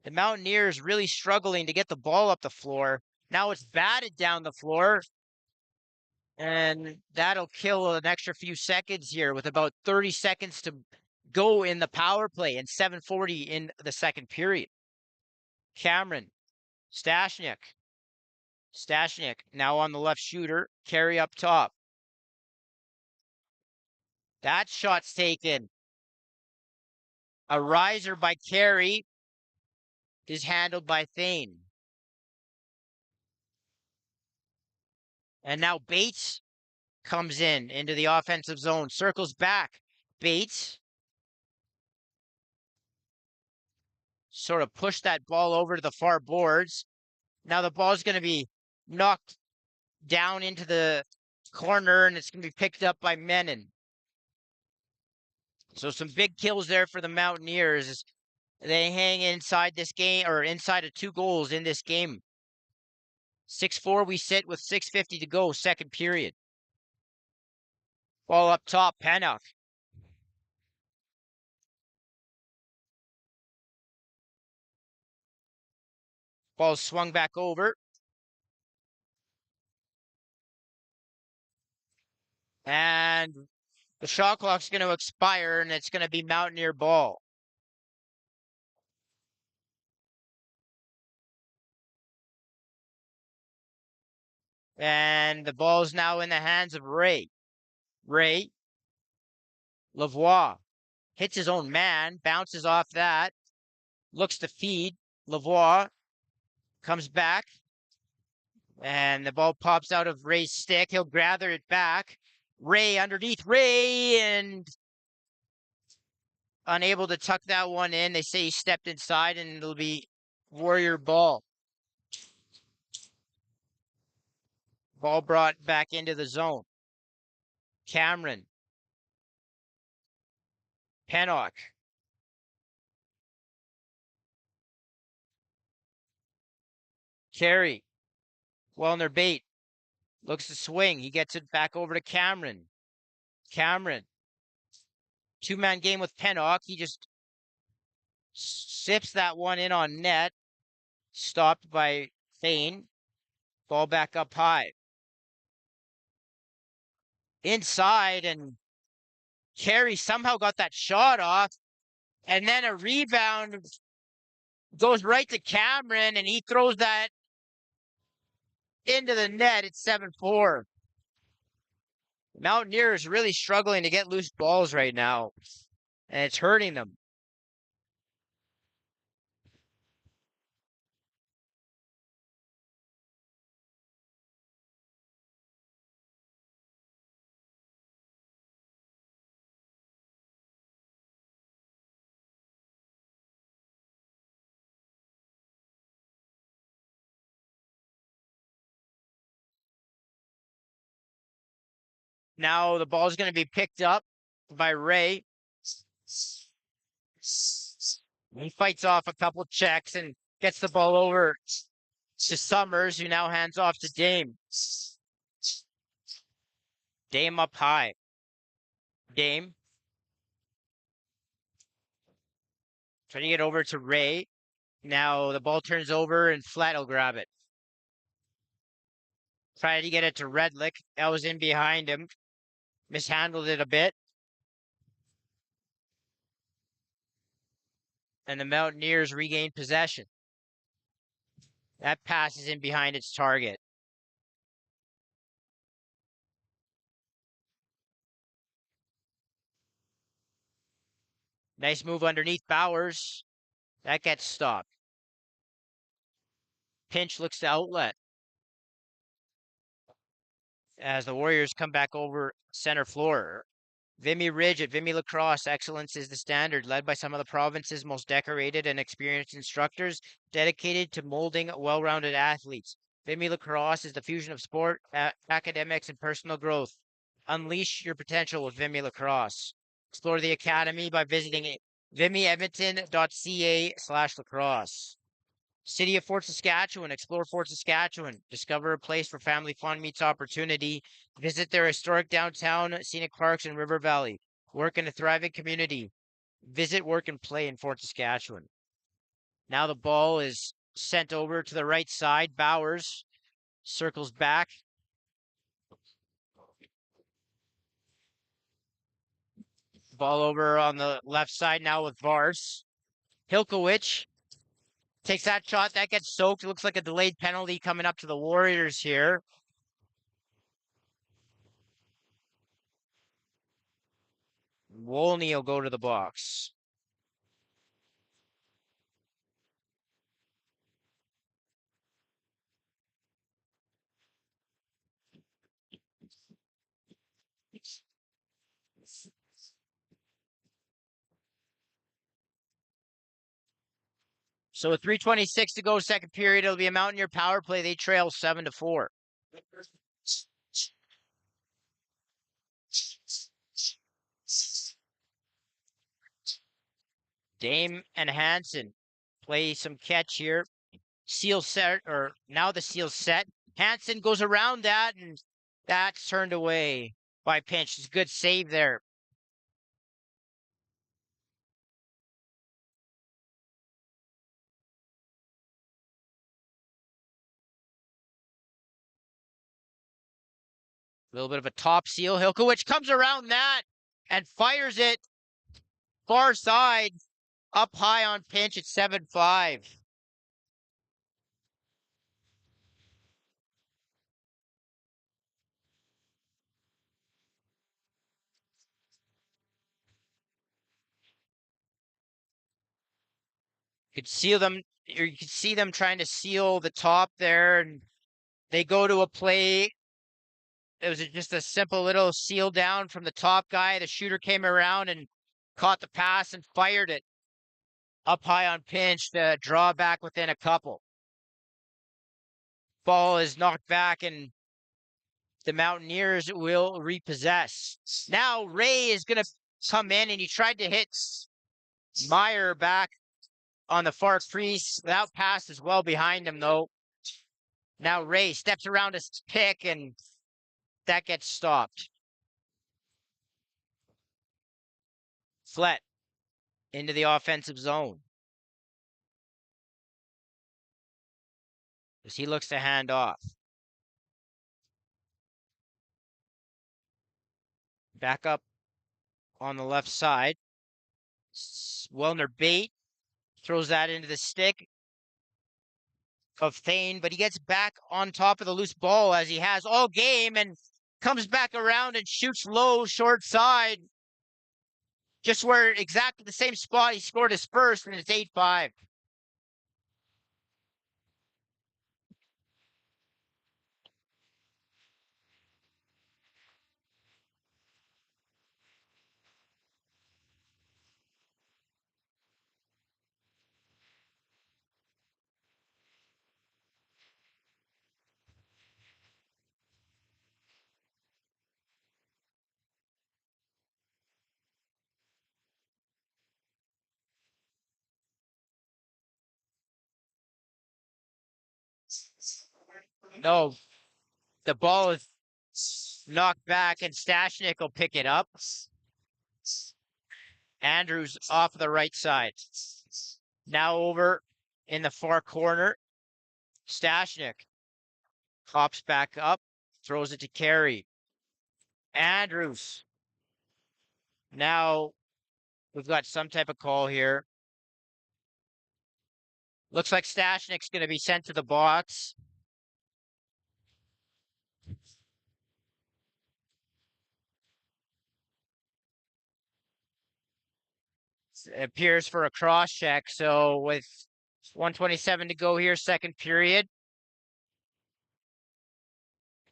The Mountaineers really struggling to get the ball up the floor. Now it's batted down the floor. And that'll kill an extra few seconds here with about 30 seconds to go in the power play and 7:40 in the second period. Cameron, Stashnik. Stashnik now on the left shooter. Carey up top. That shot's taken. A riser by Carey is handled by Thane. And now Bates comes into the offensive zone, circles back. Bates sort of pushed that ball over to the far boards. Now the ball's going to be knocked down into the corner, and it's going to be picked up by Menon. So some big kills there for the Mountaineers. They hang inside this game, or inside of 2 goals in this game. 6-4 we sit with 6:50 to go, second period. Ball up top, Pennock. Ball swung back over. And the shot clock's going to expire, and it's going to be Mountaineer ball. And the ball's now in the hands of Ray. Ray. Lavoie hits his own man, bounces off that, looks to feed. Lavoie comes back, and the ball pops out of Ray's stick. He'll gather it back. Ray underneath Ray, and unable to tuck that one in. They say he stepped inside, and it'll be Warrior ball. Ball brought back into the zone. Cameron. Pennock. Carey. Wellner bait. Looks to swing. He gets it back over to Cameron. Cameron. 2-man game with Pennock. He just sips that one in on net. Stopped by Thane. Ball back up high. Inside, and Carey somehow got that shot off. And then a rebound goes right to Cameron, and he throws that into the net. It's 7-4. Mountaineers really struggling to get loose balls right now, and it's hurting them. Now the ball is going to be picked up by Ray. He fights off a couple checks and gets the ball over to Summers, who now hands off to Dame. Dame up high. Dame trying to get over to Ray. Now the ball turns over and Flat will grab it. Tried to get it to Redlick. That was in behind him. Mishandled it a bit. And the Mountaineers regain possession. That pass is in behind its target. Nice move underneath Bowers. That gets stopped. Pinch looks to outlet. As the Warriors come back over center floor. Vimy Ridge at Vimy Lacrosse, excellence is the standard, led by some of the province's most decorated and experienced instructors dedicated to molding well-rounded athletes. Vimy Lacrosse is the fusion of sport, academics, and personal growth. Unleash your potential with Vimy Lacrosse. Explore the academy by visiting vimyedmonton.ca/lacrosse. City of Fort Saskatchewan, explore Fort Saskatchewan. Discover a place where family fun meets opportunity. Visit their historic downtown, scenic parks, and River Valley. Work in a thriving community. Visit, work, and play in Fort Saskatchewan. Now the ball is sent over to the right side. Bowers circles back. Ball over on the left side now with Vars. Hilkowicz takes that shot. That gets soaked. It looks like a delayed penalty coming up to the Warriors here. Wolney will go to the box. So with 3:26 to go, second period, it'll be a Mountaineer power play. They trail 7-4. Dame and Hansen play some catch here. Seal set, or now the seal's set. Hansen goes around that, and that's turned away by Pinch. It's a good save there. A little bit of a top seal. Hilkowicz comes around that and fires it far side, up high on Pinch at 7-5. Could seal them, or you could see them trying to seal the top there, and they go to a play. It was just a simple little seal down from the top guy. The shooter came around and caught the pass and fired it up high on Pinch to draw back within a couple. Ball is knocked back, and the Mountaineers will repossess. Now Ray is going to come in, and he tried to hit Meyer back on the far crease. That pass is well behind him, though. Now Ray steps around his pick, and that gets stopped. Flett into the offensive zone as he looks to hand off. Back up on the left side. Wellner bait, throws that into the stick of Thane, but he gets back on top of the loose ball as he has all game and comes back around and shoots low, short side. Just where exactly the same spot he scored his first, and it's 8-5. No, the ball is knocked back and Stashnik will pick it up. Andrews off the right side. Now over in the far corner. Stashnik hops back up, throws it to Carey. Andrews. Now we've got some type of call here. Looks like Stashnik's going to be sent to the box. It appears for a cross check. So with 1:27 to go here, second period,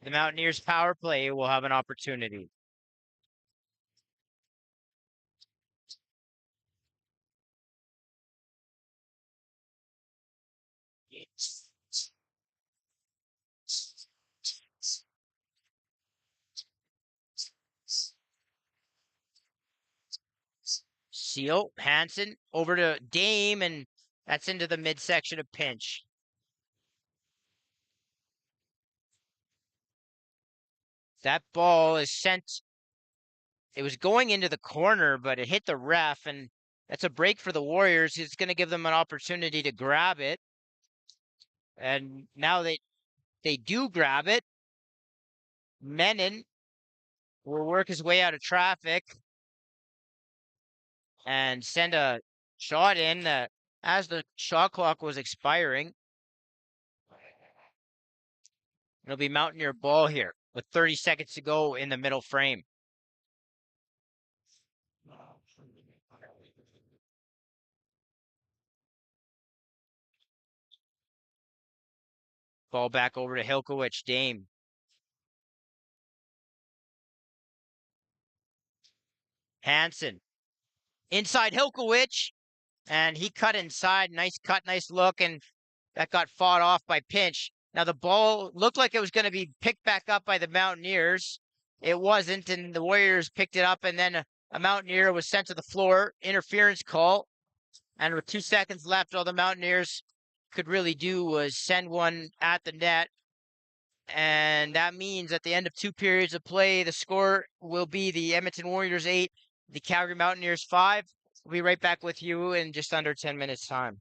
the Mountaineers power play will have an opportunity. Seal, Hansen over to Dame, and that's into the midsection of pinch. That ball is sent. It was going into the corner, but it hit the ref, and that's a break for the Warriors. It's going to give them an opportunity to grab it. And now they do grab it. Menon will work his way out of traffic and send a shot in as the shot clock was expiring. It'll be Mountaineer ball here with 30 seconds to go in the middle frame. Ball back over to Hilkowicz. Dame. Hansen. Inside Hilkowicz. And he cut inside. Nice cut, nice look. And that got fought off by Pinch. Now the ball looked like it was going to be picked back up by the Mountaineers. It wasn't. And the Warriors picked it up. And then a Mountaineer was sent to the floor. Interference call. And with 2 seconds left, all the Mountaineers could really do was send one at the net. And that means at the end of 2 periods of play, the score will be the Edmonton Warriors 8, the Calgary Mountaineers 5. We'll be right back with you in just under 10 minutes' time.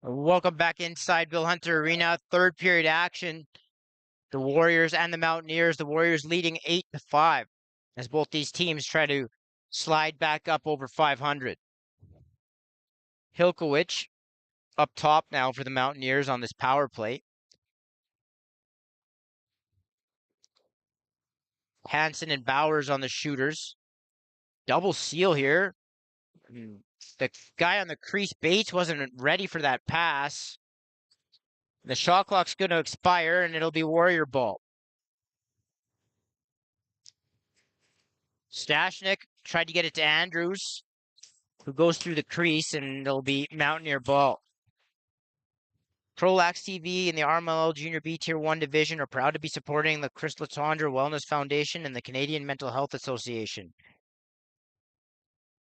Welcome back inside Bill Hunter Arena. Third period action. The Warriors and the Mountaineers. The Warriors leading 8-5 as both these teams try to slide back up over 500. Hilkowicz up top now for the Mountaineers on this power play. Hansen and Bowers on the shooters. Double seal here. The guy on the crease, Bates, wasn't ready for that pass. The shot clock's going to expire, and it'll be Warrior ball. Stashnik tried to get it to Andrews, who goes through the crease, and it'll be Mountaineer ball. CROW LAX TV and the RMLL Junior B Tier 1 Division are proud to be supporting the Chris Letendre Wellness Foundation and the Canadian Mental Health Association.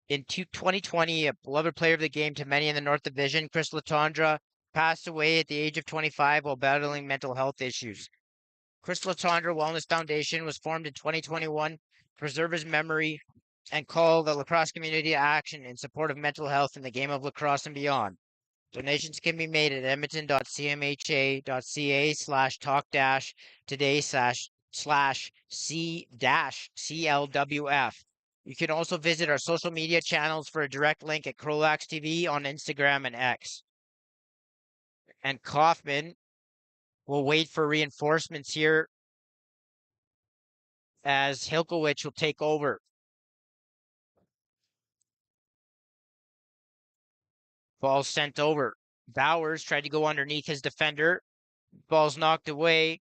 In 2020, a beloved player of the game to many in the North Division, Chris Letendre passed away at the age of 25 while battling mental health issues. Chris Letendre Wellness Foundation was formed in 2021 to preserve his memory and call the lacrosse community to action in support of mental health in the game of lacrosse and beyond. Donations can be made at edmonton.cmha.ca/talk-today/c-CLWF. You can also visit our social media channels for a direct link at CROW LAX TV on Instagram and X. And Kaufman will wait for reinforcements here as Hilkowicz will take over. Ball sent over. Bowers tried to go underneath his defender. Ball's knocked away.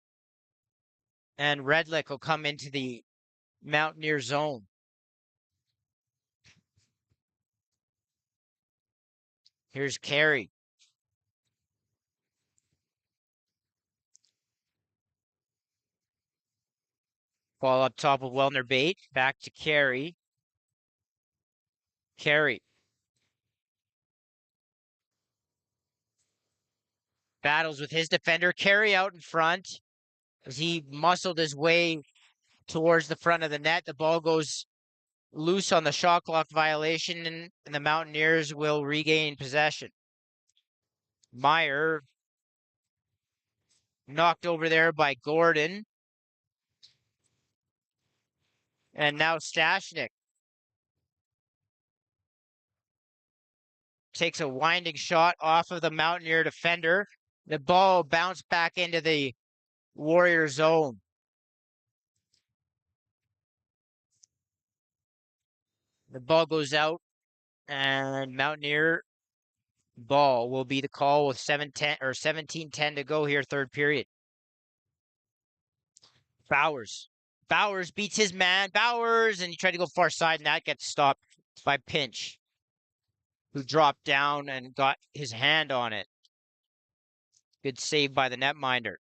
And Redlick will come into the Mountaineer zone. Here's Carey. Ball up top of Wellner Bate. Back to Carey. Carey. Battles with his defender. Carey out in front as he muscled his way towards the front of the net. The ball goes loose on the shot clock violation, and the Mountaineers will regain possession. Meyer knocked over there by Gordon. And now Stashnik takes a winding shot off of the Mountaineer defender. The ball bounced back into the Warrior zone. The ball goes out, and Mountaineer ball will be the call with 17:10 to go here, third period. Bowers. Bowers beats his man. Bowers, and he tried to go far side, and that gets stopped by Pinch, who dropped down and got his hand on it. Good save by the netminder.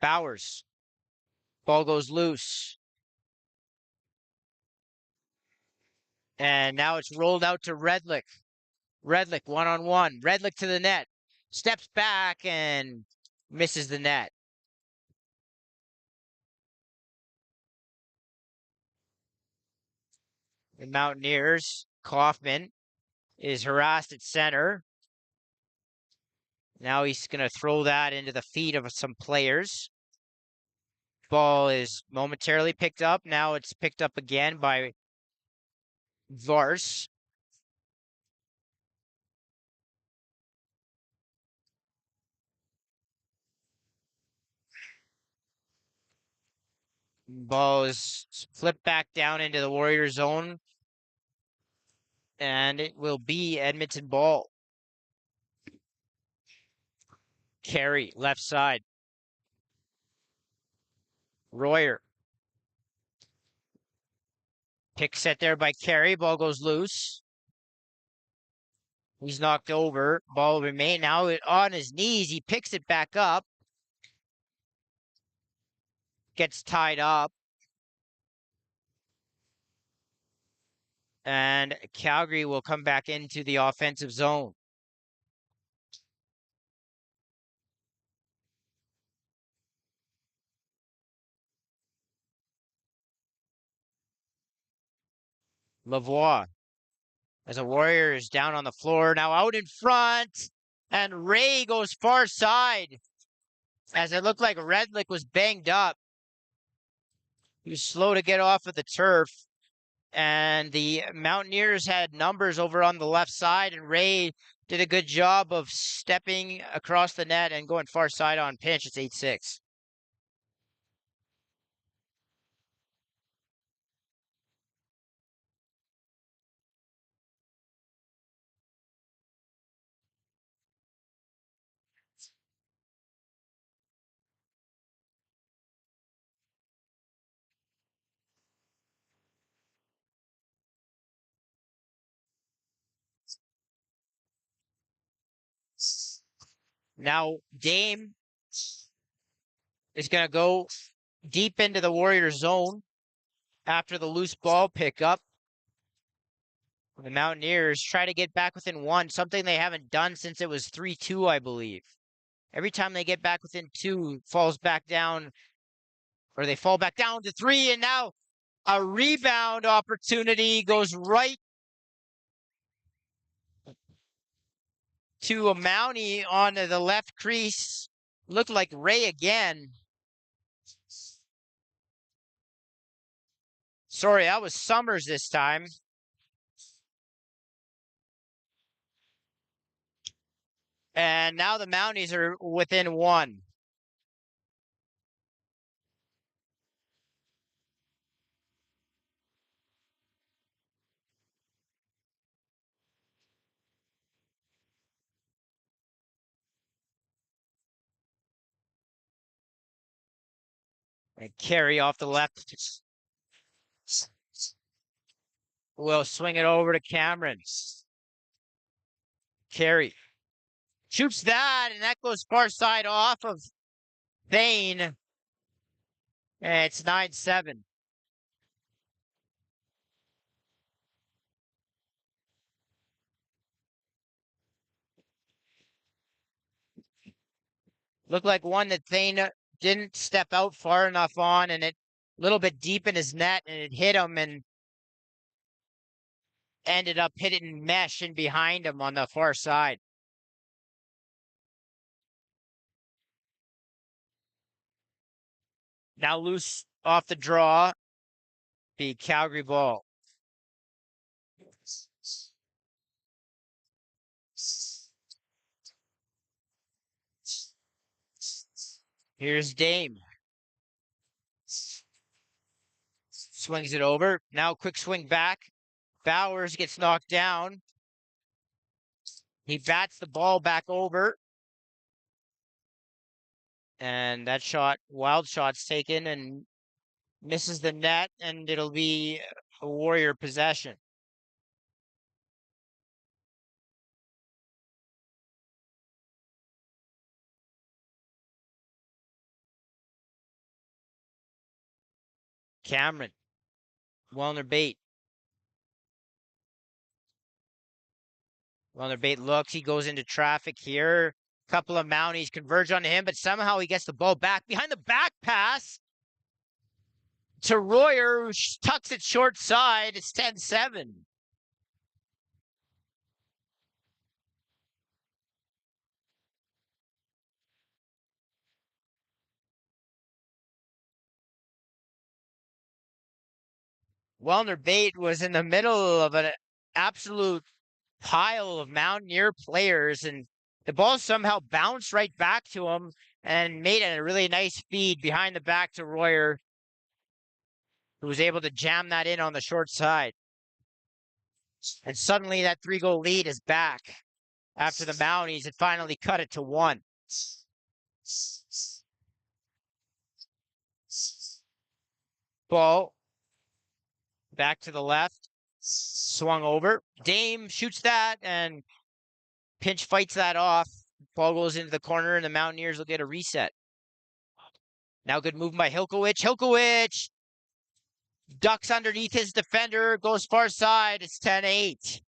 Bowers. Ball goes loose. And now it's rolled out to Redlick. Redlick one-on-one. Redlick to the net. Steps back and misses the net. The Mountaineers, Kaufman is harassed at center. Now he's going to throw that into the feet of some players. Ball is momentarily picked up. Now it's picked up again by Vars. Ball is flipped back down into the Warrior zone. And it will be Edmonton ball. Carey, left side. Royer. Pick set there by Carey. Ball goes loose. He's knocked over. Ball remain now on his knees. He picks it back up. Gets tied up. And Calgary will come back into the offensive zone. Lavoie, as a Warrior is down on the floor, now out in front. And Ray goes far side as it looked like Redlick was banged up. He was slow to get off of the turf. And the Mountaineers had numbers over on the left side, and Ray did a good job of stepping across the net and going far side on pinch. It's 8-6. Now Dame is going to go deep into the Warriors zone after the loose ball pickup. The Mountaineers try to get back within one, something they haven't done since it was 3-2, I believe. Every time they get back within two, falls back down, or they fall back down to three, and now a rebound opportunity goes right to a Mountie on the left crease. Looked like Ray again. Sorry, that was Summers this time. And now the Mounties are within one. And Carey off the left. Will swing it over to Cameron. Carey shoots that, and that goes far side off of Thane. And it's 9-7. Looked like one that Thane didn't step out far enough on, and it a little bit deep in his net, and it hit him and ended up hitting mesh in behind him on the far side. Now loose off the draw, the Calgary ball. Here's Dame. Swings it over. Now quick swing back. Bowers gets knocked down. He bats the ball back over. And that shot, wild shot's taken and misses the net, and it'll be a Warrior possession. Cameron. Wellner bait. Wellner bait looks. He goes into traffic here. Couple of Mounties converge on him, but somehow he gets the ball back behind the back pass to Royer, who tucks it short side. It's 10-7. Wellner bait was in the middle of an absolute pile of Mountaineer players, and the ball somehow bounced right back to him and made it a really nice feed behind the back to Royer, who was able to jam that in on the short side. And suddenly that 3-goal lead is back after the Mounties had finally cut it to 1. Ball back to the left, swung over. Dame shoots that and pinch fights that off. Ball goes into the corner, and the Mountaineers will get a reset. Now good move by Hilkowicz. Hilkowicz ducks underneath his defender, goes far side. It's 10-8.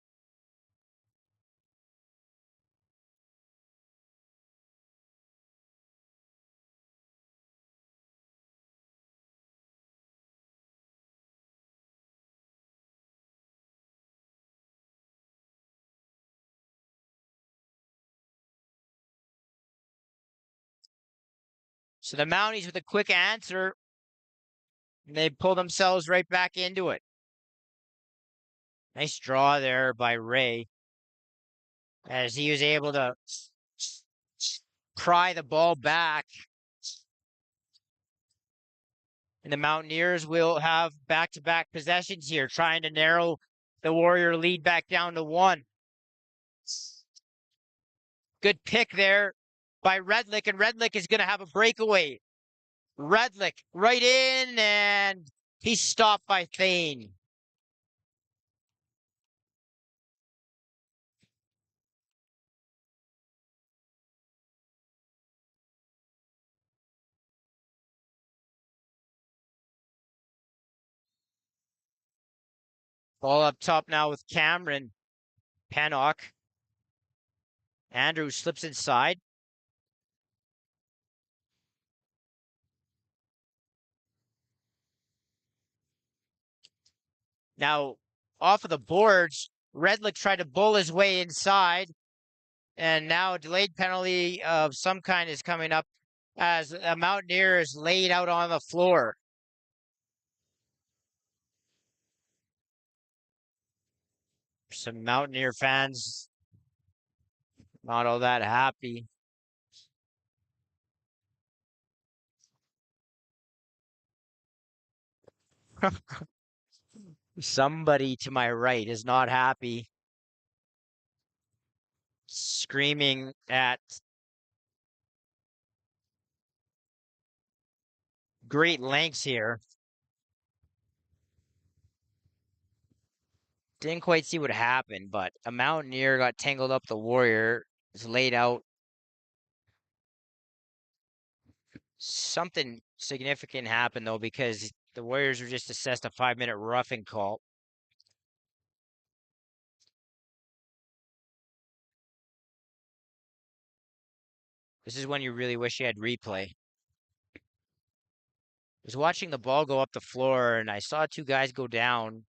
So the Mounties with a quick answer, and they pull themselves right back into it. Nice draw there by Ray, as he was able to pry the ball back. And the Mountaineers will have back-to-back possessions here, trying to narrow the Warrior lead back down to 1. Good pick there by Redlick, and Redlick is going to have a breakaway. Redlick right in, and he's stopped by Thane. Ball up top now with Cameron. Pennock. Andrews slips inside. Now, off of the boards, Redlick tried to bull his way inside. And now a delayed penalty of some kind is coming up as a Mountaineer is laid out on the floor. Some Mountaineer fans not all that happy. Somebody to my right is not happy. Screaming at great lengths here. Didn't quite see what happened, but a Mountaineer got tangled up the Warrior. Is laid out. Something significant happened, though, because the Warriors were just assessed a 5-minute roughing call. This is when you really wish you had replay. I was watching the ball go up the floor, and I saw 2 guys go down.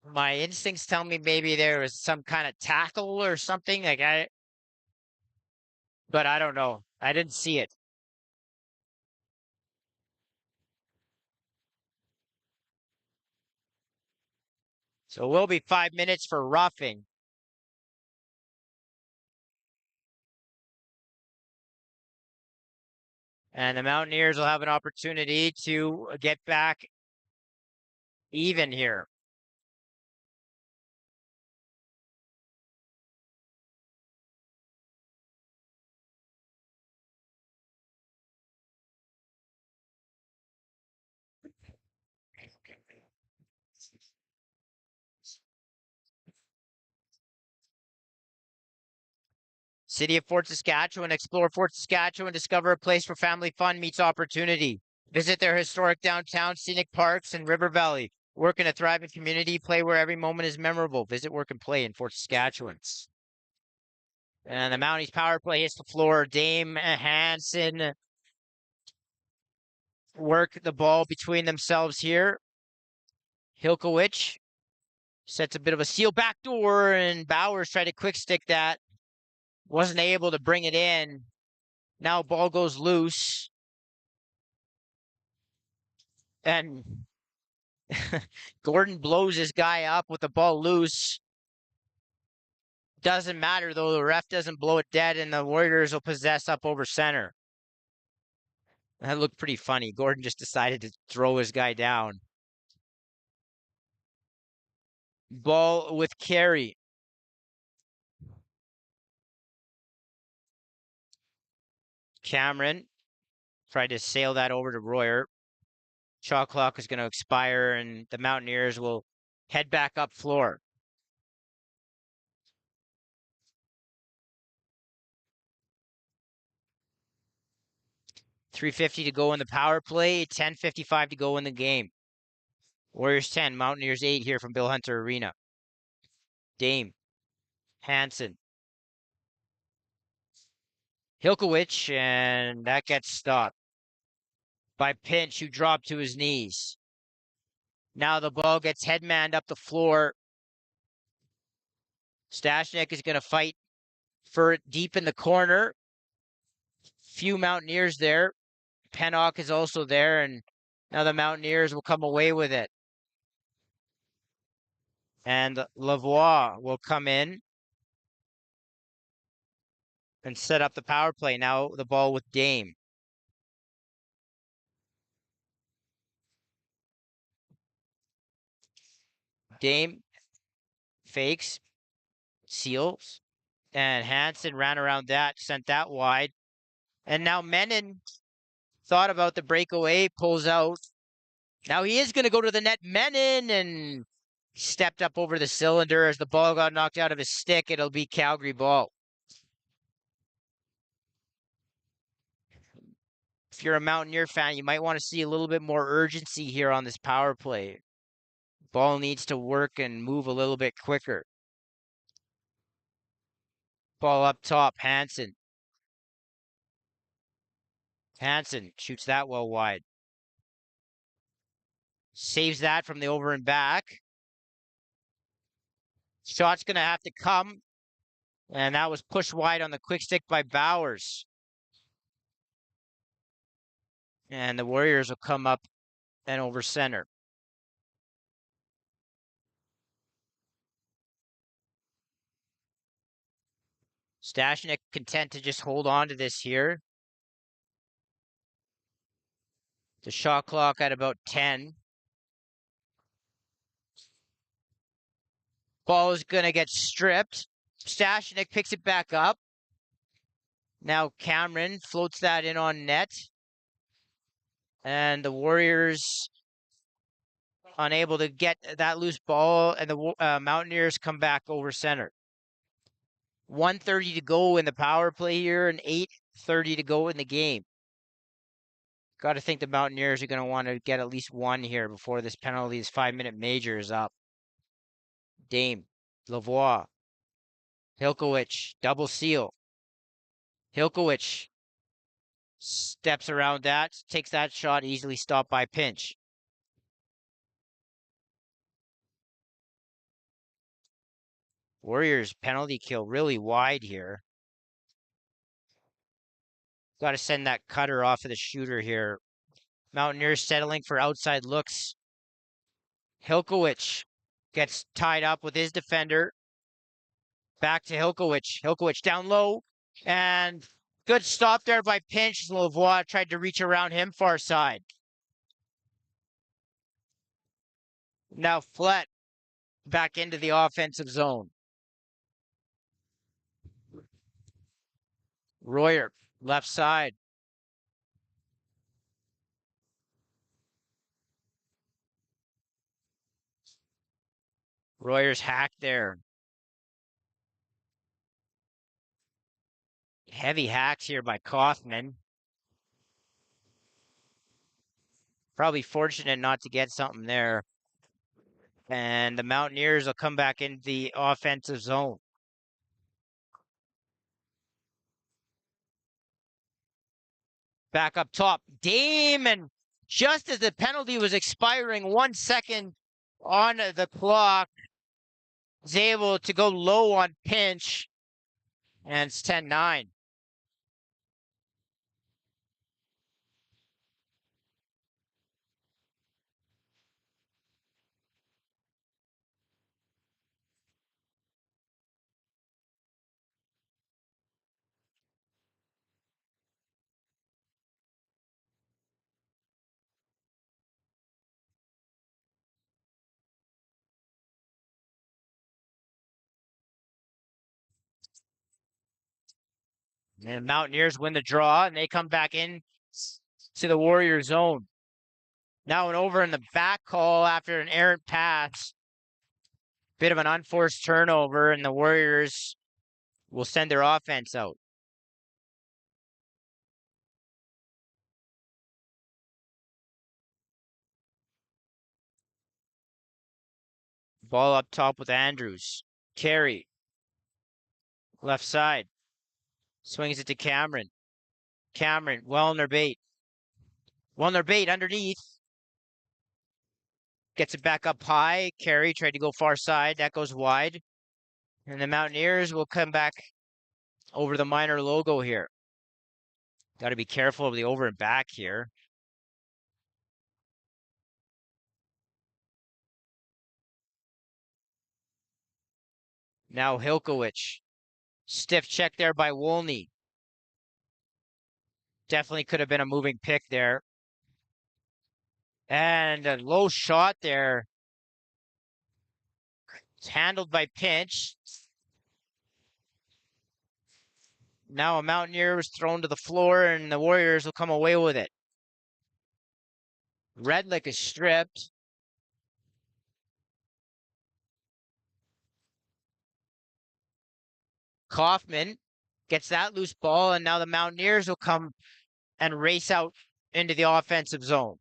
My instincts tell me maybe there was some kind of tackle or something. But I don't know. I didn't see it. So it will be 5 minutes for roughing. And the Mountaineers will have an opportunity to get back even here. City of Fort Saskatchewan. Explore Fort Saskatchewan. Discover a place where family fun meets opportunity. Visit their historic downtown, scenic parks, and River Valley. Work in a thriving community. Play where every moment is memorable. Visit, work, and play in Fort Saskatchewan. And the Mounties power play hits the floor. Dame Hansen work the ball between themselves here. Hilkowicz sets a bit of a seal backdoor, and Bowers tried to quick stick that. Wasn't able to bring it in. Now ball goes loose. And Gordon blows this guy up with the ball loose. Doesn't matter, though. The ref doesn't blow it dead, and the Warriors will possess up over center. That looked pretty funny. Gordon just decided to throw his guy down. Ball with Carey. Cameron tried to sail that over to Royer. Shot clock is going to expire, and the Mountaineers will head back up floor. .350 to go in the power play, 10:55 to go in the game. Warriors 10, Mountaineers 8 here from Bill Hunter Arena. Dame, Hansen, Hilkowicz, and that gets stopped by Pinch, who dropped to his knees. Now the ball gets headmanned up the floor. Stashnik is going to fight for it deep in the corner. few Mountaineers there. Pennock is also there, and now the Mountaineers will come away with it. And Lavoie will come in and set up the power play. Now the ball with Dame. Dame fakes, seals, and Hansen ran around that, sent that wide. And now Menon thought about the breakaway, pulls out. Now he is going to go to the net. Menon and stepped up over the cylinder as the ball got knocked out of his stick. It'll be Calgary ball. If you're a Mountaineer fan, you might want to see a little bit more urgency here on this power play. Ball needs to work and move a little bit quicker. Ball up top, Hansen. Hansen shoots that well wide. Saves that from the over and back. Shot's going to have to come. And that was pushed wide on the quick stick by Bowers. And the Warriors will come up and over center. Stashnik content to just hold on to this here. The shot clock at about 10. Ball is going to get stripped. Stashnik picks it back up. Now Cameron floats that in on net. And the Warriors unable to get that loose ball, and the Mountaineers come back over center. 1:30 to go in the power play here, and 8:30 to go in the game. Got to think the Mountaineers are going to want to get at least one here before this penalty, this 5-minute major is up. Dame, Lavoie, Hilkowicz, double seal. Hilkowicz steps around that, takes that shot, easily stopped by Pinch. Warriors penalty kill really wide here. Got to send that cutter off of the shooter here. Mountaineers settling for outside looks. Hilkowicz gets tied up with his defender. Back to Hilkowicz. Hilkowicz down low. And good stop there by Pinch. Lavoie tried to reach around him far side. Now Flett back into the offensive zone. Royer, left side. Royer's hacked there. Heavy hacks here by Kaufman. Probably fortunate not to get something there. And the Mountaineers will come back into the offensive zone. Back up top. Dame, and just as the penalty was expiring, 1 second on the clock, is able to go low on Pinch. And it's 10-9. And the Mountaineers win the draw, and they come back in to the Warrior zone. Now an over in the back call after an errant pass. Bit of an unforced turnover, and the Warriors will send their offense out. Ball up top with Andrews. Carey. Left side. Swings it to Cameron. Cameron, Wellner bait. Wellner bait underneath. Gets it back up high. Carey tried to go far side. That goes wide. And the Mountaineers will come back over the minor logo here. Got to be careful of the over and back here. Now Hilkowicz. Stiff check there by Wolny. Definitely could have been a moving pick there. And a low shot there. It's handled by Pinch. Now a Mountaineer was thrown to the floor, and the Warriors will come away with it. Redlick is stripped. Kaufman gets that loose ball, and now the Mountaineers will come and race out into the offensive zone.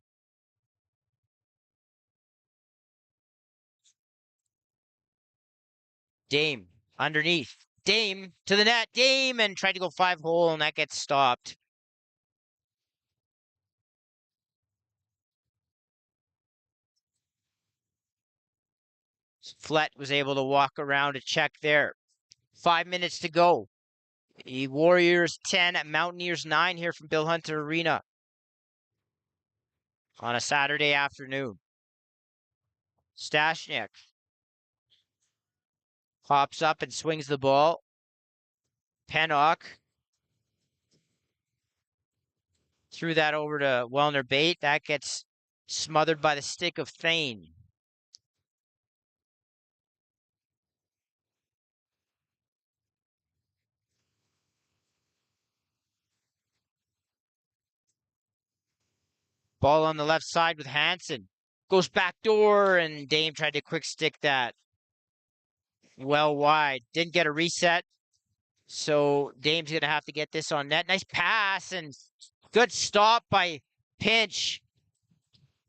Dame underneath. Dame to the net. Dame and tried to go 5-hole, and that gets stopped. Flett was able to walk around a check there. 5 minutes to go. The Warriors 10 at Mountaineers 9 here from Bill Hunter Arena on a Saturday afternoon. Stashnik hops up and swings the ball. Pennock threw that over to Wellner Bate. That gets smothered by the stick of Thane. Ball on the left side with Hansen. Goes back door, and Dame tried to quick stick that well wide. Didn't get a reset. So Dame's going to have to get this on net. Nice pass and good stop by Pinch.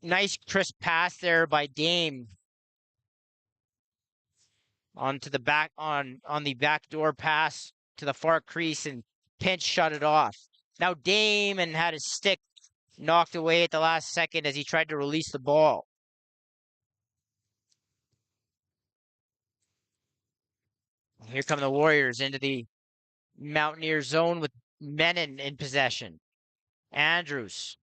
Nice crisp pass there by Dame. Onto the back on the backdoor pass to the far crease, and Pinch shut it off. Now Dame and had his stick knocked away at the last second as he tried to release the ball. Here come the Warriors into the Mountaineer zone with Menon in possession. Andrews.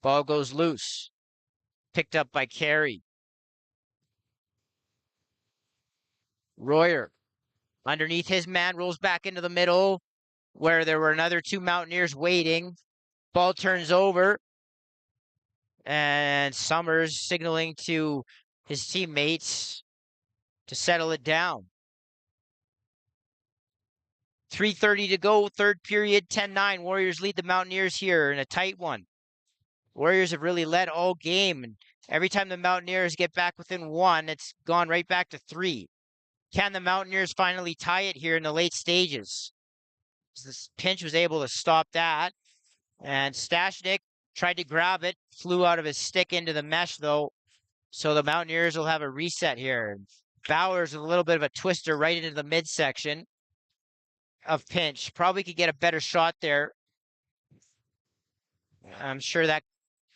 Ball goes loose. Picked up by Carey. Royer. Underneath his man, rolls back into the middle where there were another two Mountaineers waiting. Ball turns over. And Summers signaling to his teammates to settle it down. 3:30 to go, third period, 10-9. Warriors lead the Mountaineers here in a tight one. Warriors have really led all game, and every time the Mountaineers get back within one, it's gone right back to 3. Can the Mountaineers finally tie it here in the late stages? This Pinch was able to stop that, and Stashnik tried to grab it, flew out of his stick into the mesh, though, so the Mountaineers will have a reset here. Bowers with a little bit of a twister right into the midsection of Pinch. Probably could get a better shot there. I'm sure that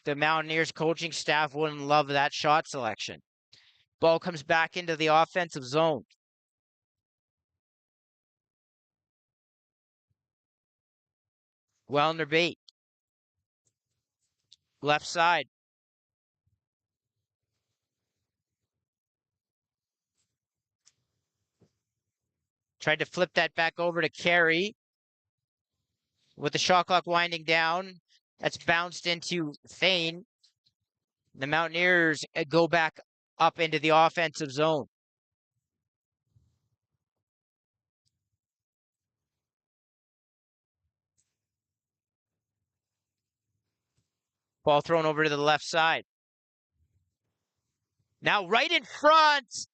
the Mountaineers coaching staff wouldn't love that shot selection. Ball comes back into the offensive zone. Wellner Bate. Left side. Tried to flip that back over to Carey. With the shot clock winding down, that's bounced into Thane. The Mountaineers go back up into the offensive zone. Ball thrown over to the left side. Now right in front.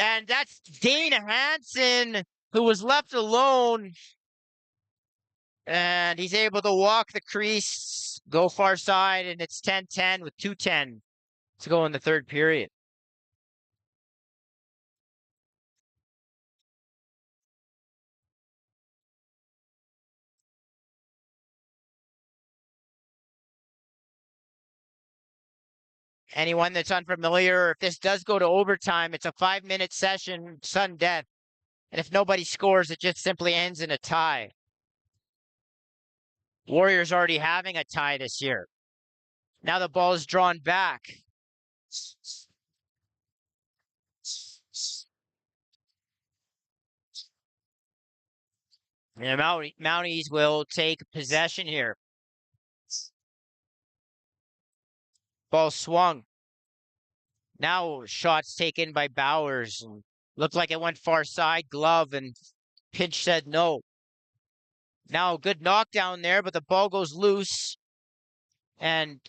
And that's Dane Hansen, who was left alone. And he's able to walk the crease, go far side, and it's 10-10 with 2:10 to go in the third period. Anyone that's unfamiliar, if this does go to overtime, it's a 5-minute session, sudden death. And if nobody scores, it just simply ends in a tie. Warriors already having a tie this year. Now the ball is drawn back. And the Mounties will take possession here. Ball swung. Now shots taken by Bowers. Looked like it went far side, glove, and Pinch said no. Now a good knockdown there, but the ball goes loose. And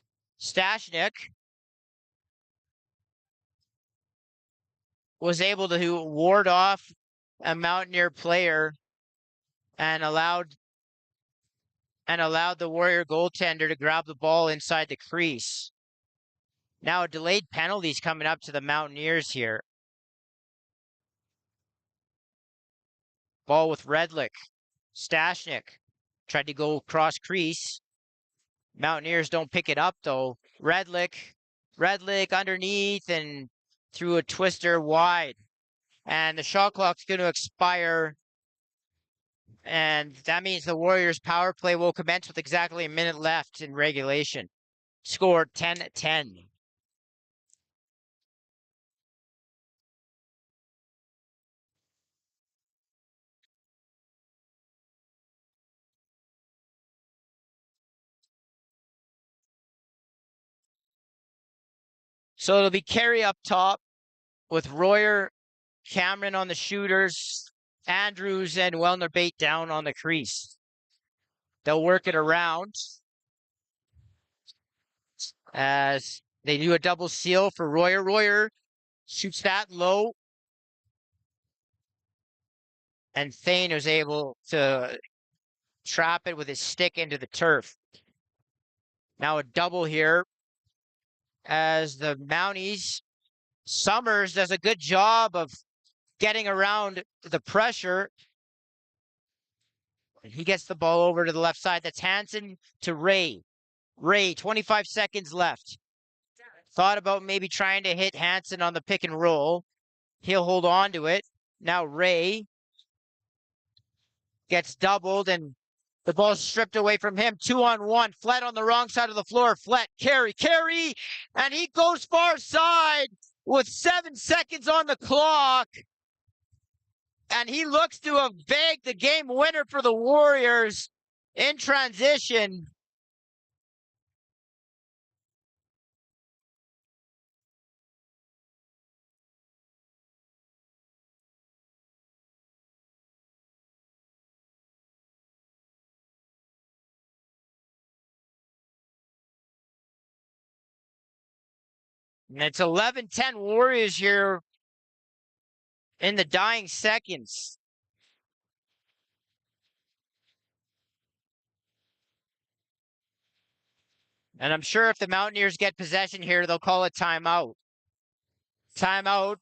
Stashnik was able to ward off a Mountaineer player and allowed the Warrior goaltender to grab the ball inside the crease. Now a delayed penalty's coming up to the Mountaineers here. Ball with Redlick. Stashnik tried to go cross crease. Mountaineers don't pick it up though. Redlick underneath and threw a twister wide. And the shot clock's going to expire. And that means the Warriors power play will commence with exactly a minute left in regulation. Score 10-10. So it'll be Carey up top with Royer, Cameron on the shooters, Andrews and Wellner Bate down on the crease. They'll work it around as they do a double seal for Royer. Royer shoots that low. And Thane was able to trap it with his stick into the turf. Now a double here as the Mounties. Summers does a good job of getting around the pressure. He gets the ball over to the left side. That's Hansen to Ray. Ray, 25 seconds left. Thought about maybe trying to hit Hansen on the pick and roll. He'll hold on to it. Now Ray gets doubled and the ball's stripped away from him. 2-on-1. Flett on the wrong side of the floor. Flett, Carey, and he goes far side with 7 seconds on the clock. And he looks to have bagged the game winner for the Warriors in transition. And it's 11-10 Warriors here in the dying seconds. And I'm sure if the Mountaineers get possession here, they'll call a timeout. Timeout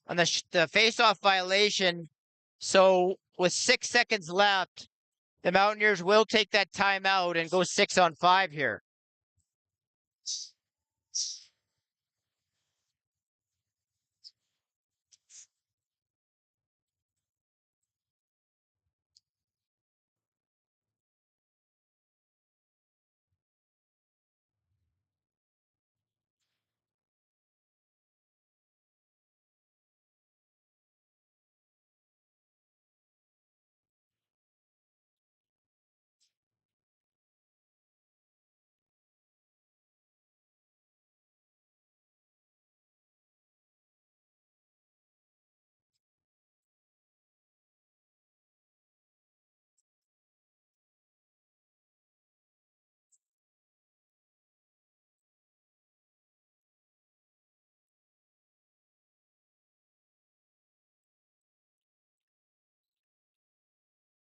on the face-off violation. So with 6 seconds left, the Mountaineers will take that timeout and go 6-on-5 here.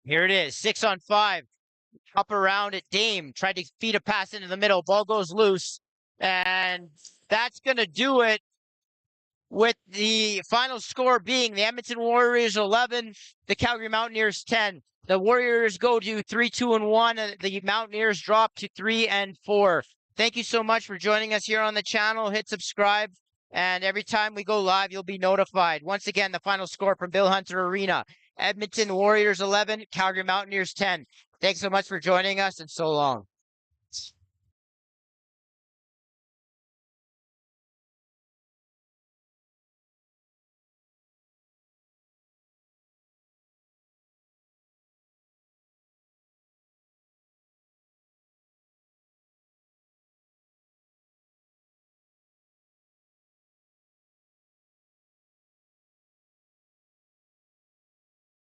Here it is, 6-on-5. Up around it, Dame tried to feed a pass into the middle. Ball goes loose. And that's going to do it with the final score being the Edmonton Warriors 11, the Calgary Mountaineers 10. The Warriors go to 3-2-1. And the Mountaineers drop to 3-4. Thank you so much for joining us here on the channel. Hit subscribe. And every time we go live, you'll be notified. Once again, the final score from Bill Hunter Arena. Edmonton Warriors 11, Calgary Mountaineers 10. Thanks so much for joining us, and so long.